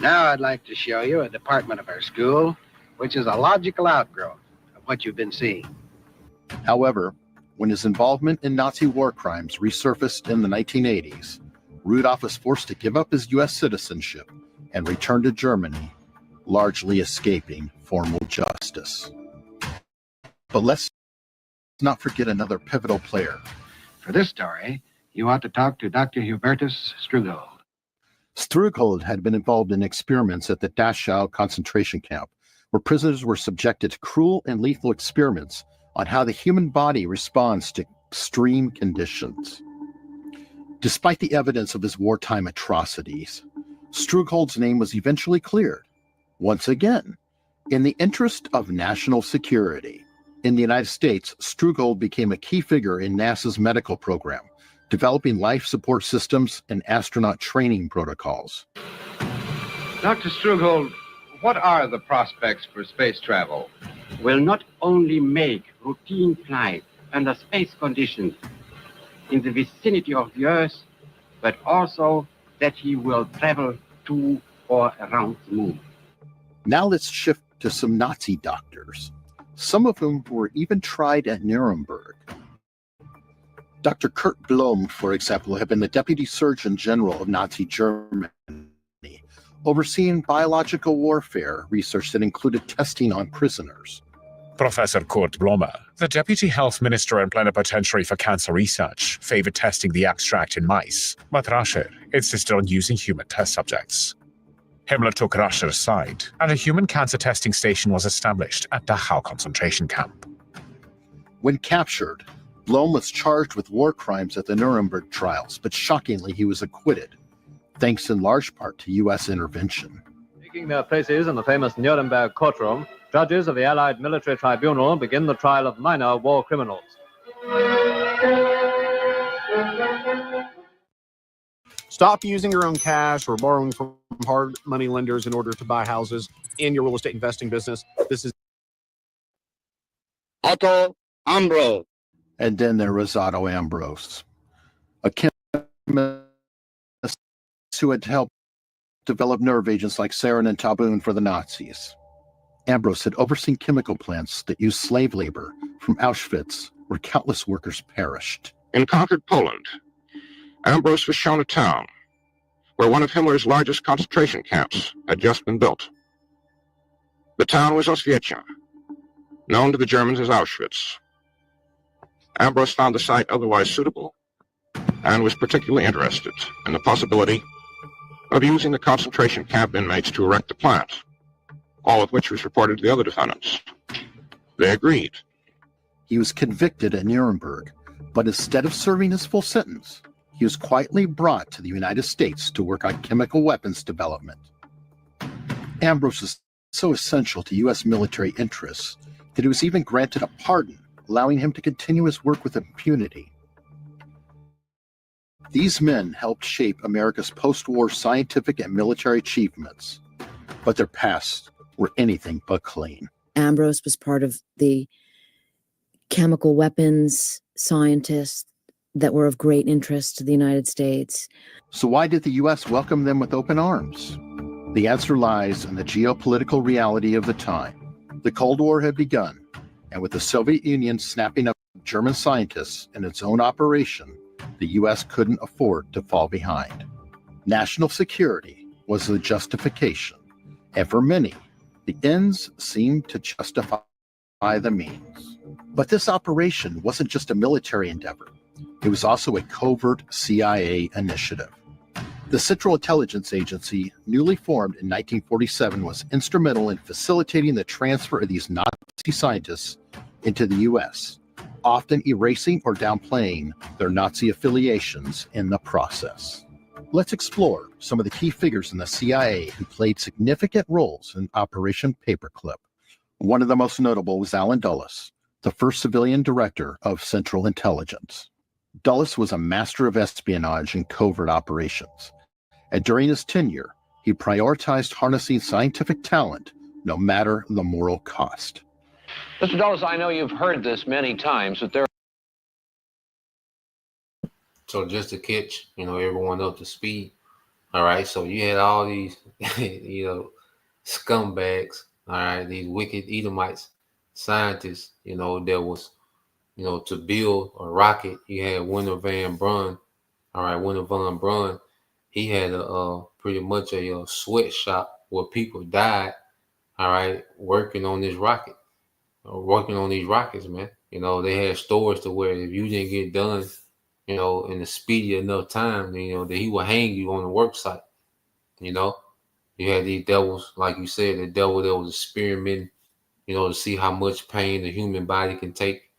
Now I'd like to show you a department of our school, which is a logical outgrowth of what you've been seeing. However, when his involvement in Nazi war crimes resurfaced in the 1980s, Rudolph was forced to give up his U.S. citizenship and return to Germany, largely escaping formal justice. But let's not forget another pivotal player. For this story, you want to talk to Dr. Hubertus Strugold. Strugold had been involved in experiments at the Dachau concentration camp, where prisoners were subjected to cruel and lethal experiments on how the human body responds to extreme conditions. Despite the evidence of his wartime atrocities, Strugold's name was eventually cleared, once again, in the interest of national security. In the United States, Strugold became a key figure in NASA's medical program, developing life support systems and astronaut training protocols. Dr. Strugold, what are the prospects for space travel? Will not only make routine flight under space conditions in the vicinity of the Earth, but also that he will travel to or around the moon. Now let's shift to some Nazi doctors, some of whom were even tried at Nuremberg. Dr. Kurt Blom, for example, had been the Deputy Surgeon General of Nazi Germany. overseeing biological warfare research that included testing on prisoners. Professor Kurt Blomer, the Deputy Health Minister and Plenipotentiary for Cancer Research, favored testing the extract in mice, but Rasher insisted on using human test subjects. Himmler took Rasher's side, and a human cancer testing station was established at Dachau concentration camp. When captured, Blom was charged with war crimes at the Nuremberg trials, but shockingly he was acquitted, thanks in large part to U.S. intervention. Taking their places in the famous Nuremberg courtroom, judges of the Allied Military Tribunal begin the trial of minor war criminals. Stop using your own cash or borrowing from hard money lenders in order to buy houses in your real estate investing business. This is Otto Ambrose. And then there was Otto Ambrose, a chemist who had helped develop nerve agents like sarin and taboon for the Nazis. Ambrose had overseen chemical plants that used slave labor from Auschwitz, where countless workers perished. In conquered Poland, Ambrose was shown a town where one of Himmler's largest concentration camps had just been built. The town was Oswiecim, known to the Germans as Auschwitz. Ambrose found the site otherwise suitable and was particularly interested in the possibility of using the concentration camp inmates to erect the plant, all of which was reported to the other defendants. They agreed. He was convicted at Nuremberg, but instead of serving his full sentence, he was quietly brought to the United States to work on chemical weapons development. Ambrose was so essential to U.S. military interests that he was even granted a pardon, allowing him to continue his work with impunity. These men helped shape America's post-war scientific and military achievements, but their pasts were anything but clean. Ambrose was part of the chemical weapons scientists that were of great interest to the United States. So why did the U.S. welcome them with open arms? The answer lies in the geopolitical reality of the time. The Cold War had begun, and with the Soviet Union snapping up German scientists in its own operation, the U.S. couldn't afford to fall behind. National security was the justification, and for many, the ends seemed to justify the means. But this operation wasn't just a military endeavor. It was also a covert CIA initiative. The Central Intelligence Agency, newly formed in 1947, was instrumental in facilitating the transfer of these Nazi scientists into the U.S., often erasing or downplaying their Nazi affiliations in the process. Let's explore some of the key figures in the CIA who played significant roles in Operation Paperclip. One of the most notable was Allen Dulles, the first civilian director of Central Intelligence. Dulles was a master of espionage and covert operations, and during his tenure, he prioritized harnessing scientific talent no matter the moral cost. Mr. Dulles, I know you've heard this many times, but there. So just to catch, everyone up to speed. All right. So you had all these, scumbags. All right. These wicked Edomites, scientists, that was, to build a rocket. You had Wernher von Braun. All right. Wernher von Braun. He had pretty much a sweatshop where people died. All right. Working on this rocket. Working on these rockets, man. They had stores to where if you didn't get done, in a speedy enough time, that he would hang you on the work site. You had these devils, like you said, the devil that was experimenting, to see how much pain the human body can take.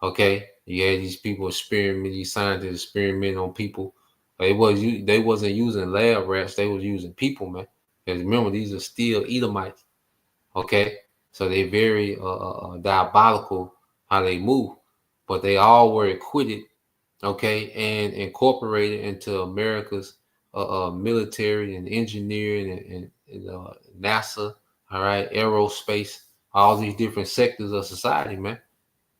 Okay. You had these people experimenting, these scientists experimenting on people. They wasn't using lab rats, they was using people, man. Because remember, these are still Edomites. Okay. So they very diabolical how they move, but they all were acquitted, okay, and incorporated into America's military and engineering and NASA, all right, aerospace, all these different sectors of society, man.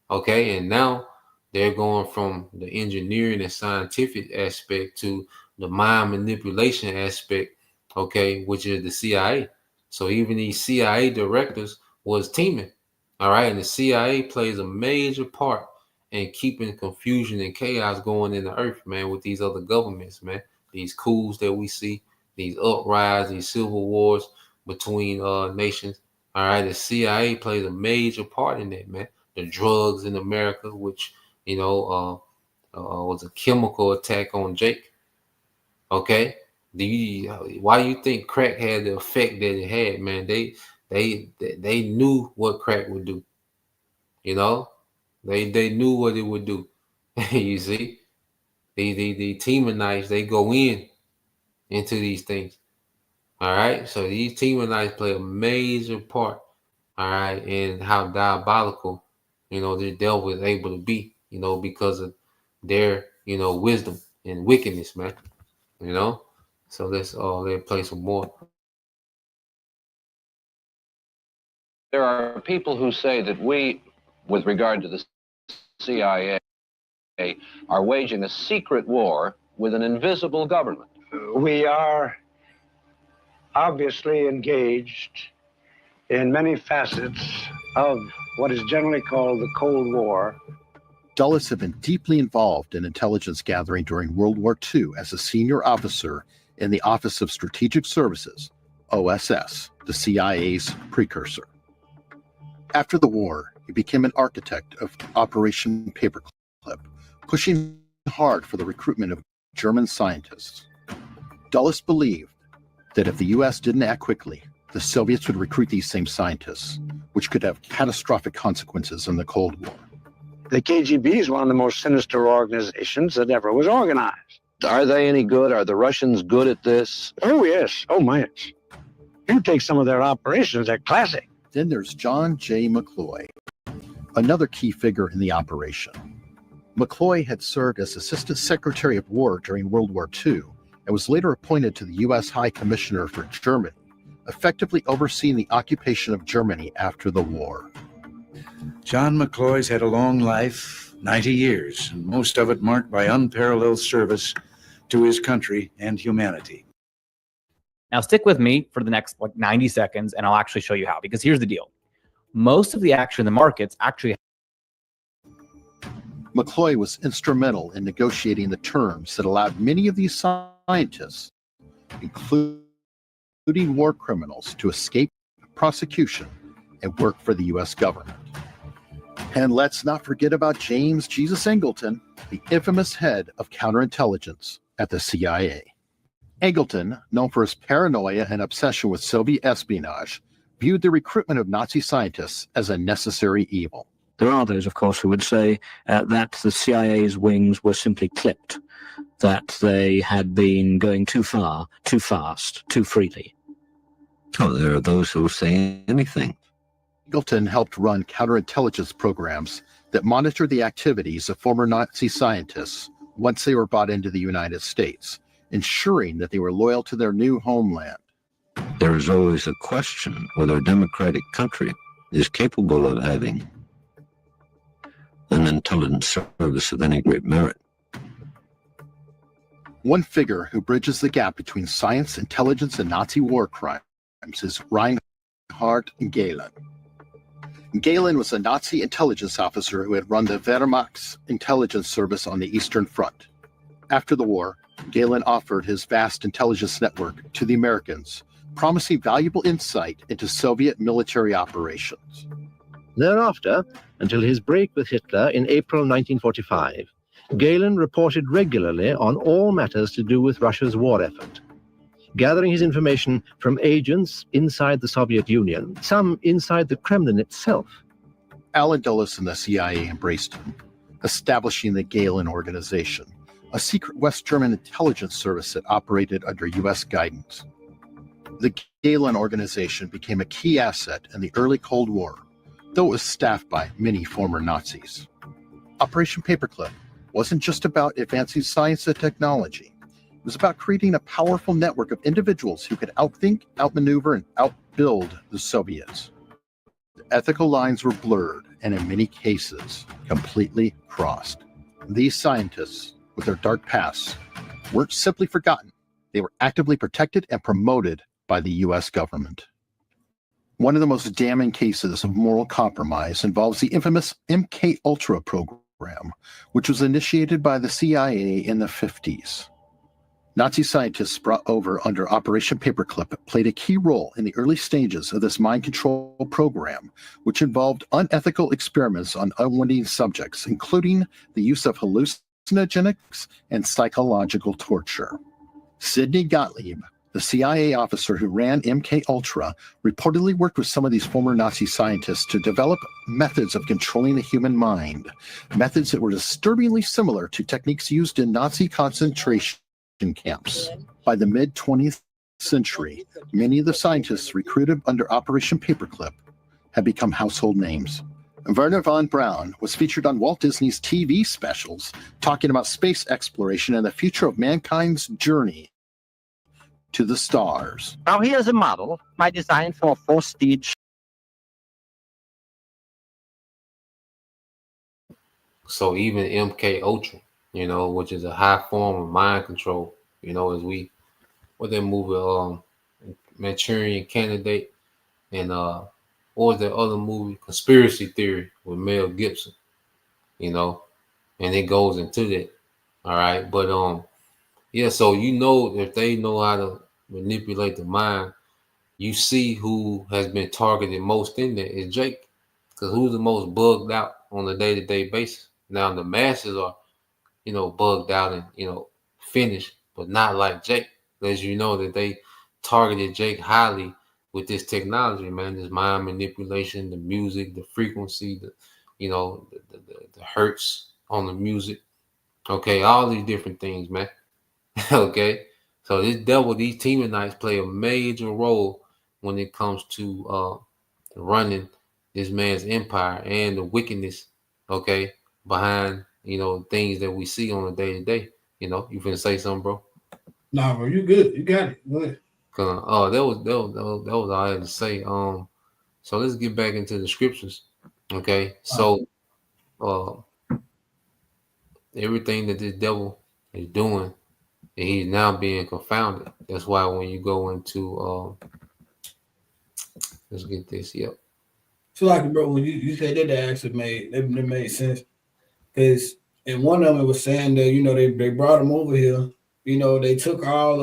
Okay, and now they're going from the engineering and scientific aspect to the mind manipulation aspect, okay, which is the CIA. So even these CIA directors was teaming, all right? And the CIA plays a major part in keeping confusion and chaos going in the earth, man, with these other governments, man. These coups that we see, these uprisings, these civil wars between nations. All right, the CIA plays a major part in that, man. The drugs in America, which was a chemical attack on Jake. Okay, why do you think crack had the effect that it had, man? They knew what crack would do. You know, they knew what it would do. You see, the Temanites, they go into these things. All right, so these Temanites play a major part. All right, in how diabolical, the devil is able to be. Because of their wisdom and wickedness, man. So let's play some more. There are people who say that we, with regard to the CIA, are waging a secret war with an invisible government. We are obviously engaged in many facets of what is generally called the Cold War. Dulles had been deeply involved in intelligence gathering during World War II as a senior officer in the Office of Strategic Services, OSS, the CIA's precursor. After the war, he became an architect of Operation Paperclip, pushing hard for the recruitment of German scientists. Dulles believed that if the U.S. didn't act quickly, the Soviets would recruit these same scientists, which could have catastrophic consequences in the Cold War. The KGB is one of the most sinister organizations that ever was organized. Are they any good? Are the Russians good at this? Oh, yes. Oh, my, yes. You take some of their operations, they're classic. Then there's John J. McCloy, another key figure in the operation. McCloy had served as Assistant Secretary of War during World War II and was later appointed to the U.S. High Commissioner for Germany, effectively overseeing the occupation of Germany after the war. John McCloy's had a long life, 90 years, and most of it marked by unparalleled service to his country and humanity. Now stick with me for the next 90 seconds and I'll actually show you how, because here's the deal. Most of the action in the markets actually... McCloy was instrumental in negotiating the terms that allowed many of these scientists, including war criminals, to escape prosecution and work for the U.S. government. And let's not forget about James Jesus Angleton, the infamous head of counterintelligence at the CIA. Angleton, known for his paranoia and obsession with Soviet espionage, viewed the recruitment of Nazi scientists as a necessary evil. There are those, of course, who would say that the CIA's wings were simply clipped, that they had been going too far, too fast, too freely. Oh, there are those who say anything. Angleton helped run counterintelligence programs that monitored the activities of former Nazi scientists once they were brought into the United States, ensuring that they were loyal to their new homeland. There is always a question whether a democratic country is capable of having an intelligence service of any great merit. One figure who bridges the gap between science, intelligence, and Nazi war crimes is Reinhard Gehlen. Gehlen was a Nazi intelligence officer who had run the Wehrmacht's intelligence service on the Eastern Front. After the war, Gehlen offered his vast intelligence network to the Americans, promising valuable insight into Soviet military operations. Thereafter, until his break with Hitler in April 1945, Gehlen reported regularly on all matters to do with Russia's war effort, gathering his information from agents inside the Soviet Union, some inside the Kremlin itself. Allen Dulles and the CIA embraced him, establishing the Gehlen Organization, a secret West German intelligence service that operated under U.S. guidance. The Gehlen Organization became a key asset in the early Cold War, though it was staffed by many former Nazis. Operation Paperclip wasn't just about advancing science and technology. It was about creating a powerful network of individuals who could outthink, outmaneuver, and outbuild the Soviets. The ethical lines were blurred and in many cases completely crossed. These scientists, with their dark pasts, weren't simply forgotten. They were actively protected and promoted by the U.S. government. One of the most damning cases of moral compromise involves the infamous MK Ultra program, which was initiated by the CIA in the 50s. Nazi scientists brought over under Operation Paperclip played a key role in the early stages of this mind control program, which involved unethical experiments on unwitting subjects, including the use of hallucinogenics and psychological torture. Sidney Gottlieb, the CIA officer who ran MK-Ultra, reportedly worked with some of these former Nazi scientists to develop methods of controlling the human mind, methods that were disturbingly similar to techniques used in Nazi concentration camps. By the mid-20th century, many of the scientists recruited under Operation Paperclip had become household names. Werner von Braun was featured on Walt Disney's TV specials, talking about space exploration and the future of mankind's journey to the stars. Now here's a model, my design for a four-stage. So even MK Ultra, which is a high form of mind control, as we what that movie Manchurian Candidate and what was that other movie, Conspiracy Theory with Mel Gibson, and it goes into that. All right. But yeah, so if they know how to manipulate the mind, you see who has been targeted most in there is Jake. Because who's the most bugged out on a day-to-day basis? Now the masses are, bugged out and, finished, but not like Jake. As you know that they targeted Jake highly with this technology, man, this mind manipulation, the music, the frequency, the hertz on the music. Okay, all these different things, man. Okay. So these Temanites play a major role when it comes to running this man's empire and the wickedness, okay, behind things that we see on a day to day. You finna say something, bro? Nah, bro, you good. You got it. Go ahead. That was all I had to say. So let's get back into the scriptures. Okay, so everything that this devil is doing, and he's now being confounded. That's why when you go into let's get this, yep. So like, bro, when you said that actually made sense. Because and one of them was saying that they brought him over here. They took all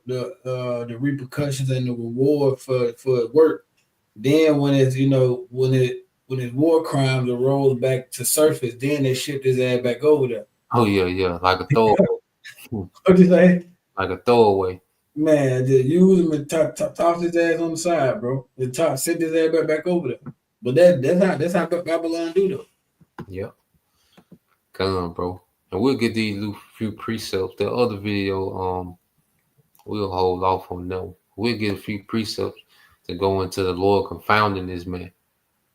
the repercussions and the reward for work. Then when it's when his war crimes arose back to surface, then they shipped his ass back over there. Oh yeah, like a throwaway. What you say? Like a throwaway. Man, just use him and toss his ass on the side, bro. And send his ass back over there. But that's how Babylon do though. Yep. Come on, bro. And we'll get these few precepts. The other video, we'll hold off on that one. We'll get a few precepts to go into the Lord confounding this man,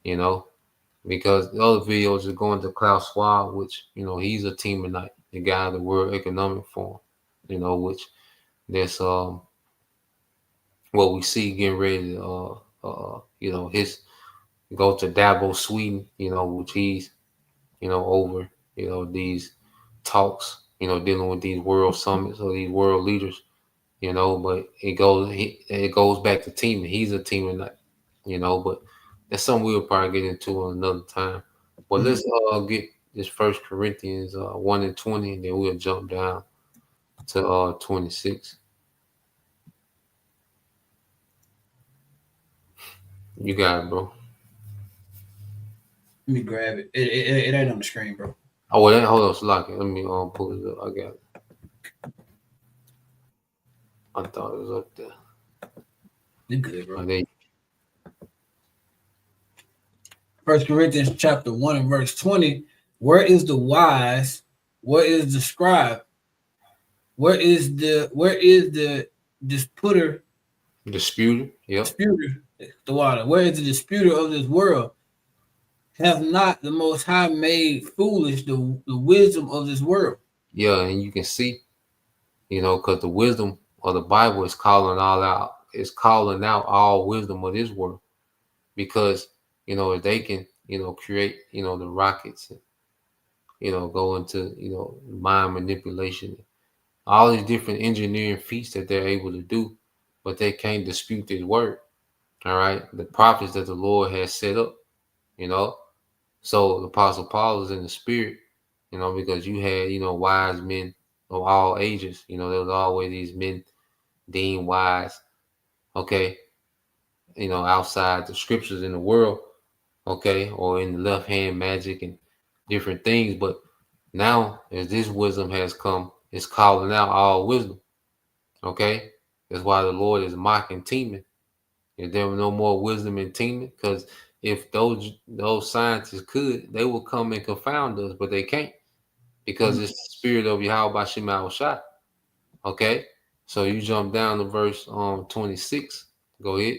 because the other videos are going to Klaus Schwab, which, he's a Temanite, the guy of the World Economic Forum, which that's what we see getting ready to, his go to Davos, Sweden, which he's, over, these talks, dealing with these world summits or these world leaders, but it goes back to Teman. He's a Temanite, but that's something we'll probably get into another time. But let's get this First Corinthians 1:20, and then we'll jump down to 26. You got it, bro. Let me grab it. It ain't on the screen, bro. Oh, well, hold on, Slocky. Let me pull it up. I got it. I thought it was up there. You good, bro. Oh, 1 Corinthians chapter 1 and verse 20. Where is the wise? Where is the scribe? Where is the disputer? Disputer, yep. Disputer, the water. Where is the disputer of this world? Have not the Most High made foolish the wisdom of this world? Yeah, and you can see, because the wisdom of the Bible is calling out all wisdom of this world. Because, if they can, create, the rockets and, go into, mind manipulation, all these different engineering feats that they're able to do, but they can't dispute this word. All right. The prophets that the Lord has set up, So the Apostle Paul is in the spirit, because you had, wise men, of all ages. You know, there was always these men deemed wise, okay, you know, outside the scriptures in the world, okay, or in the left hand magic and different things. But now, as this wisdom has come, it's calling out all wisdom, okay. That's why the Lord is mocking Teman. If there were no more wisdom in Teman, because if those scientists could, they will come and confound us, but they can't because it's the spirit of Yahweh Shema Shai. Okay, so you jump down to verse 26. Go ahead.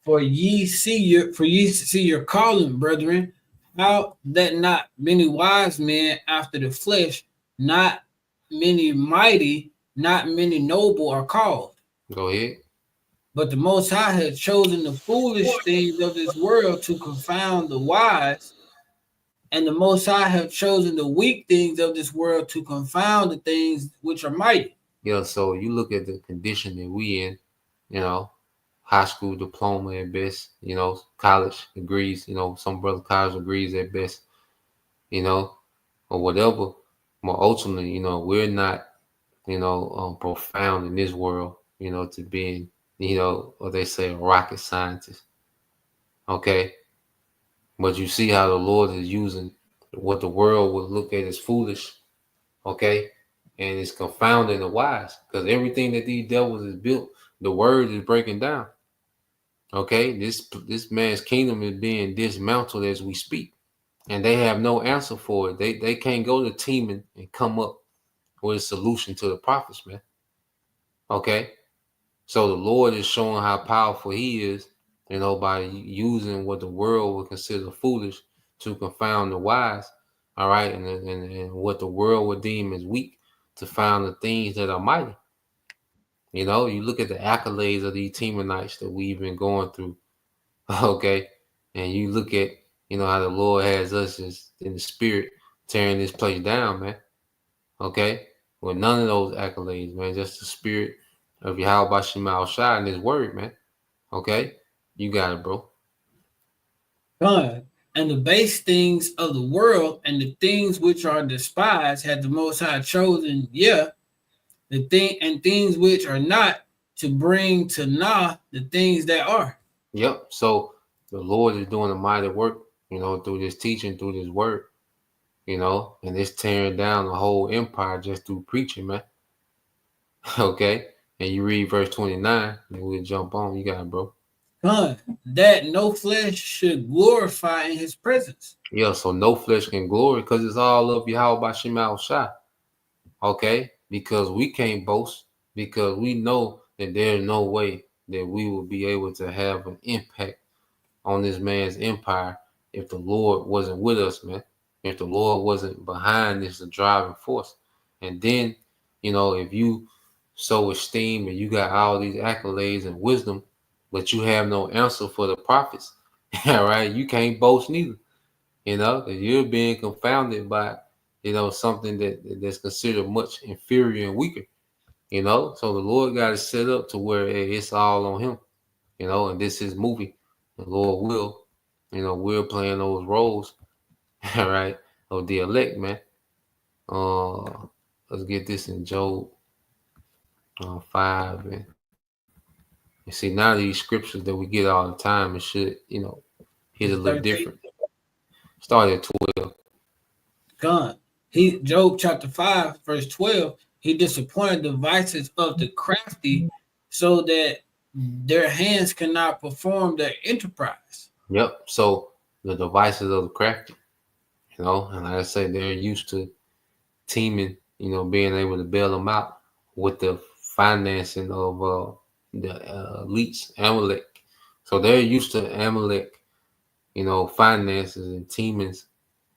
For ye see your calling, brethren, how that not many wise men after the flesh, not many mighty, not many noble are called. Go ahead. But the Most High had chosen the foolish things of this world to confound the wise, and the Most High have chosen the weak things of this world to confound the things which are mighty. Yeah, so you look at the condition that we in, you know, high school diploma at best, you know, college degrees, you know, some brother college degrees at best, you know, or whatever. But ultimately, you know, we're not, you know, profound in this world, you know, to being, you know, what they say, a rocket scientist. Okay. But you see how the Lord is using what the world would look at as foolish, okay? And it's confounding the wise because everything that these devils is built, the word is breaking down. Okay, this man's kingdom is being dismantled as we speak, and they have no answer for it. They can't go to Teman and come up with a solution to the prophets, man. Okay, so the Lord is showing how powerful He is, you know, by using what the world would consider foolish to confound the wise. All right, and what the world would deem as weak to found the things that are mighty. You know, you look at the accolades of these Temanites that we've been going through, okay, and you look at, you know, how the Lord has us just in the spirit tearing this place down, man. Okay, with none of those accolades, man, just the spirit of Yahweh Shema Shai and His word, man. Okay, you got it, bro. God, and the base things of the world and the things which are despised had the Most High chosen, the things which are not, to bring to naught the things that are. Yep. So the Lord is doing a mighty work, you know, through this teaching, through this word, you know, and it's tearing down the whole empire just through preaching, man. Okay. And you read verse 29, and we'll jump on. You got it, bro. God, that no flesh should glorify in His presence. Yeah, so no flesh can glory because it's all of Yahweh Shema Shai. Okay, because we can't boast because we know that there's no way that we will be able to have an impact on this man's empire if the Lord wasn't with us, man. If the Lord wasn't behind this, the driving force. And then, you know, if you so esteem and you got all these accolades and wisdom, but you have no answer for the prophets, all right, you can't boast neither. You know, if you're being confounded by, you know, something that's considered much inferior and weaker, you know. So the Lord got it set up to where it's all on Him, you know, and this is movie. The Lord will, you know, we're playing those roles, all right, of the elect, man. Let's get this in Job 5, and see now these scriptures that we get all the time, it should, you know, hit a little different. Start at 12. God, Job chapter 5, verse 12, He disappointed the devices of the crafty so that their hands cannot perform their enterprise. Yep. So the devices of the crafty, you know, and like I say, they're used to Teman, you know, being able to bail them out with the financing of the elites, Amalek. So they're used to Amalek, you know, finances and Teman's,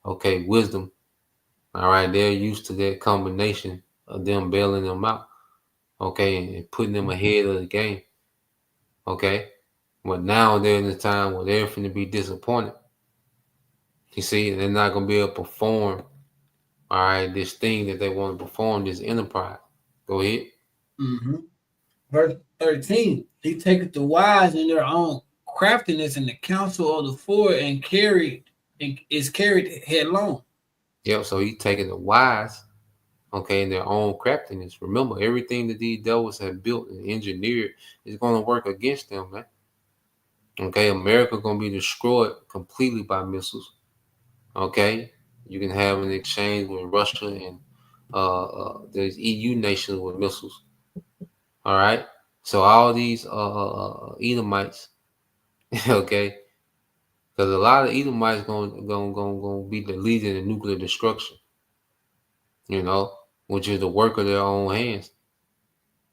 okay, wisdom. All right, they're used to that combination of them bailing them out, okay, and putting them ahead of the game, okay. But now they're in the time where they're going to be disappointed. You see, they're not going to be able to perform, all right, this thing that they want to perform, this enterprise. Go ahead. Mm-hmm. Verse 13, He taketh the wise in their own craftiness in the counsel of the fool and is carried headlong. Yep, so He's taking the wise, okay, in their own craftiness. Remember, everything that these devils have built and engineered is going to work against them, man. Okay, America going to be destroyed completely by missiles. Okay, you can have an exchange with Russia and there's EU nations with missiles. All right, so all these Edomites, okay, because a lot of Edomites going to be the leader in nuclear destruction. You know, which is the work of their own hands.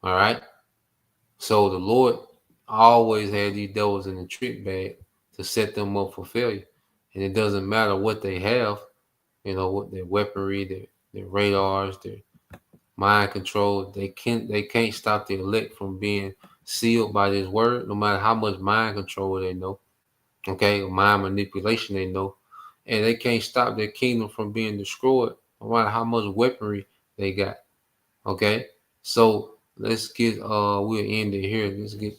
All right. So the Lord always had these devils in the trick bag to set them up for failure. And it doesn't matter what they have, you know, what their weaponry, their radars, their mind control, they can't stop the elect from being sealed by this word, no matter how much mind control they know, okay, or mind manipulation they know. And they can't stop their kingdom from being destroyed, no matter how much weaponry they got. Okay. So let's get we'll end it here. Let's get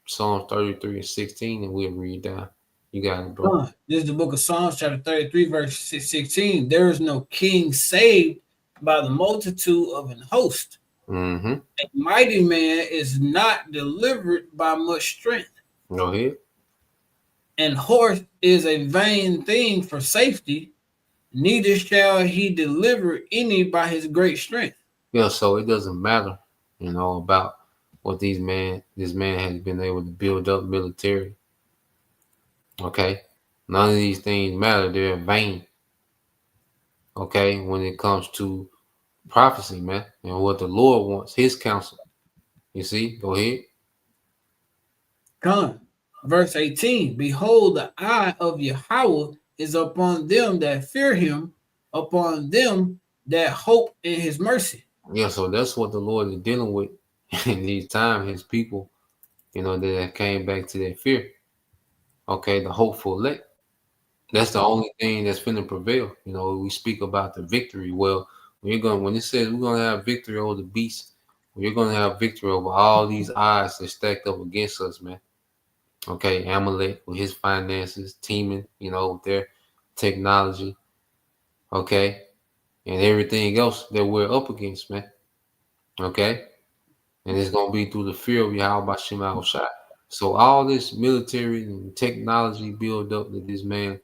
Psalm 33 and 16 and we'll read down. You got it, bro. This is the book of Psalms, chapter 33, verse 16. There is no king saved by the multitude of an host. Mm-hmm. A mighty man is not delivered by much strength. Go ahead. And horse is a vain thing for safety, neither shall he deliver any by his great strength. Yeah, so it doesn't matter, you know, about what this man has been able to build up military. Okay. None of these things matter. They're vain. Okay, when it comes to prophecy, man, and what the Lord wants, his counsel. You see? Go ahead. Verse 18. Behold, the eye of Yahweh is upon them that fear him, upon them that hope in his mercy. Yeah, so that's what the Lord is dealing with in these times, his people, you know, that came back to their fear. Okay, the hopeful elect. That's the only thing that's finna prevail. You know, we speak about the victory. Well, when it says we're gonna have victory over the beast, we're gonna have victory over all these odds that stacked up against us, man. Okay, Amalek with his finances, Teman, you know, with their technology, okay, and everything else that we're up against, man. Okay, and it's gonna be through the fear of Yahweh Shema Shai. So all this military and technology build up that this man,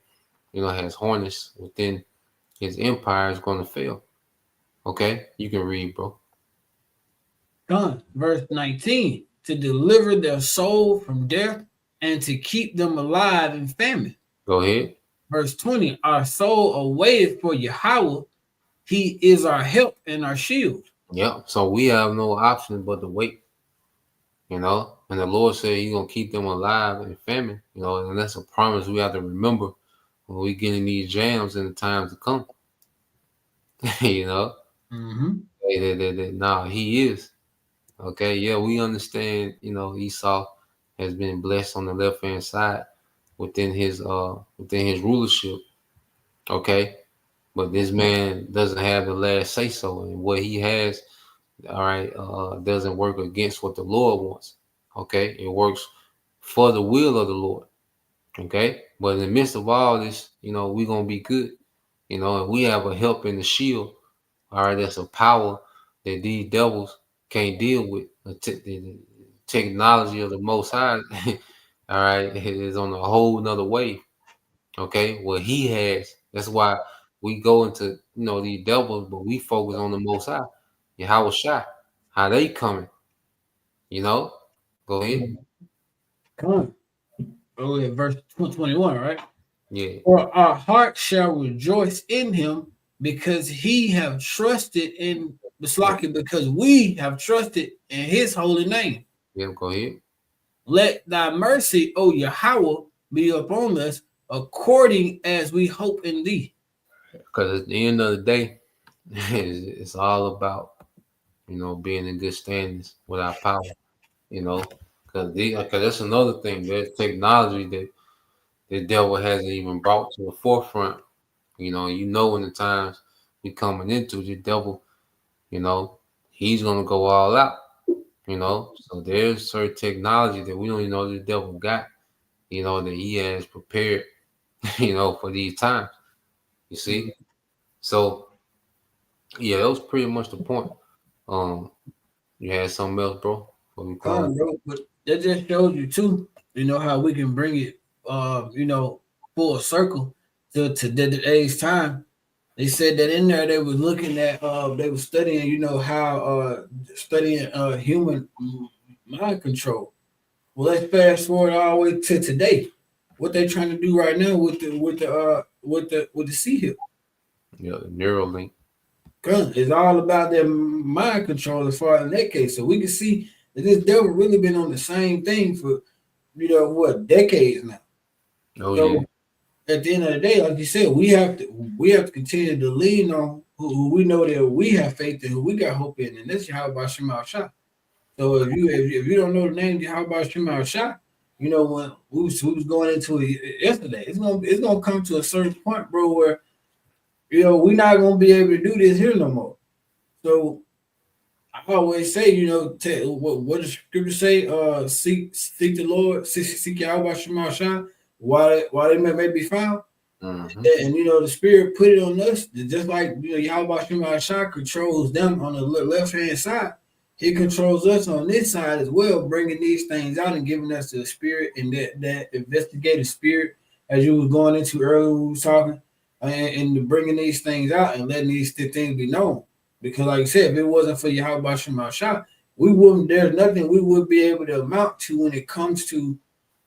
you know, has harnessed within his empire is going to fail. Okay, you can read, bro. Verse 19. To deliver their soul from death and to keep them alive in famine. Go ahead. Verse 20. Our soul awaited for Yahweh. He is our help and our shield. Yeah, so we have no option but to wait. You know, and the Lord said He's gonna keep them alive in famine. You know, and that's a promise we have to remember when we get in these jams in the times to come. You know, nah, He is okay. Yeah, we understand. You know, Esau has been blessed on the left hand side within his rulership. Okay, but this man doesn't have the last say so, and what he has, all right, doesn't work against what the Lord wants. Okay, it works for the will of the Lord. Okay, but in the midst of all this, you know, we're gonna be good. You know, and we have a help in the shield. All right, that's a power that these devils can't deal with. The technology of the Most High, all right, is on a whole nother wave. Okay, what He has. That's why we go into, you know, these devils, but we focus on the Most High. Yahweh Shai, how they coming. You know, go ahead. Verse 21, right? Yeah. For our heart shall rejoice in him because he have trusted in because we have trusted in his holy name. Yeah, go ahead. Let thy mercy, O Yahweh, be upon us according as we hope in thee. Because at the end of the day, it's all about, you know, being in good standings with our power, you know, because that's another thing. There's technology that the devil hasn't even brought to the forefront. You know, in the times we coming into, the devil, you know, he's gonna go all out. You know, so there's certain technology that we don't even know the devil got. You know, that he has prepared. You know, for these times. You see, so Yeah, that was pretty much the point. You had something else, bro? Before we close? Bro, but that just shows you too, how we can bring it, full circle to today's time. They said that in there they were looking at, they were studying, how studying human mind control. Well, let's fast forward all the way to today. What they trying to do right now with the sea hill. Yeah, the Neuralink. Cause it's all about their mind control as far as in that case. So we can see that this devil really been on the same thing for decades now. Oh So yeah. at the end of the day, like you said, we have to continue to lean on who we know that we have faith in, who we got hope in, and that's Yahweh Shema Shah. So if you don't know the name Yahweh Shema Shah, when we was going into it yesterday, it's gonna come to a certain point, bro, where we're not gonna be able to do this here no more. So I always say, what does scripture say? Seek the Lord, seek Yahweh Shema Shah, while they may be found. Mm-hmm. And the spirit put it on us, just like Yahweh Shema Shah controls them on the left hand side. He controls us on this side as well, bringing these things out and giving us the spirit and that investigative spirit, as you was going into earlier, we was talking, and bringing these things out and letting these things be known. Because, like I said, if it wasn't for Yahweh Shema Shah, we wouldn't. There's nothing we would be able to amount to when it comes to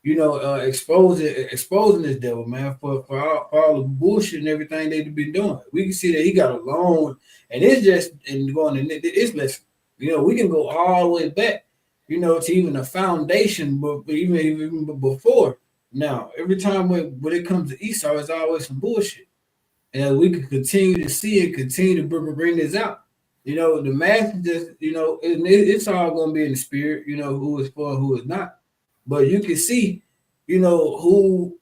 exposing this devil, man, for all the bullshit and everything they've been doing. We can see that he got alone, and it's just and going in it's less. We can go all the way back, to even the foundation, but even before. Now, every time when it comes to Esau, it's always some bullshit, and we can continue to see it, continue to bring this out. The math is just, it's all going to be in the spirit. Who is for, who is not. But you can see, who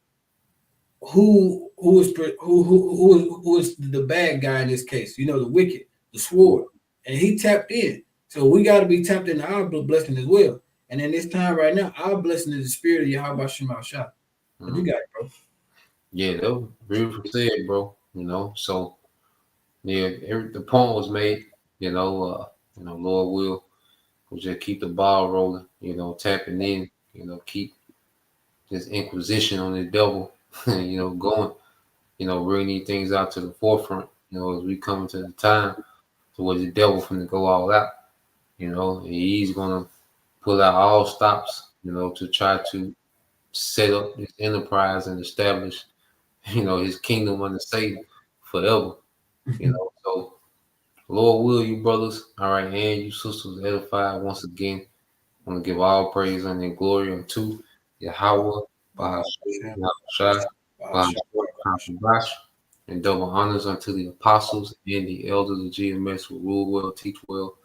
is the bad guy in this case. The wicked, the sword, and he tapped in. So we got to be tapped into our blessing as well. And in this time right now, our blessing is the spirit of Yahweh Shema Shah. But you got it, bro. Yeah, that was beautiful said, bro. So yeah, the point was made. Lord will just keep the ball rolling. Tapping in. Keep this inquisition on the devil. Going. Bring these things out to the forefront. As we come to the time to where the devil finna go all out. And he's gonna pull out all stops. To try to set up this enterprise and establish, his kingdom under Satan forever. So Lord will you brothers, all right, and you sisters edified once again. I want to give all praise and glory unto Yahweh, Bahashai, and double honors unto the apostles and the elders of GMS who rule well, teach well,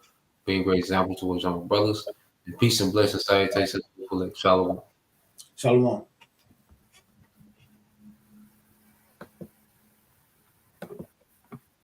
being great example towards young brothers. And peace and blessings, salutations, shalom. Shalom.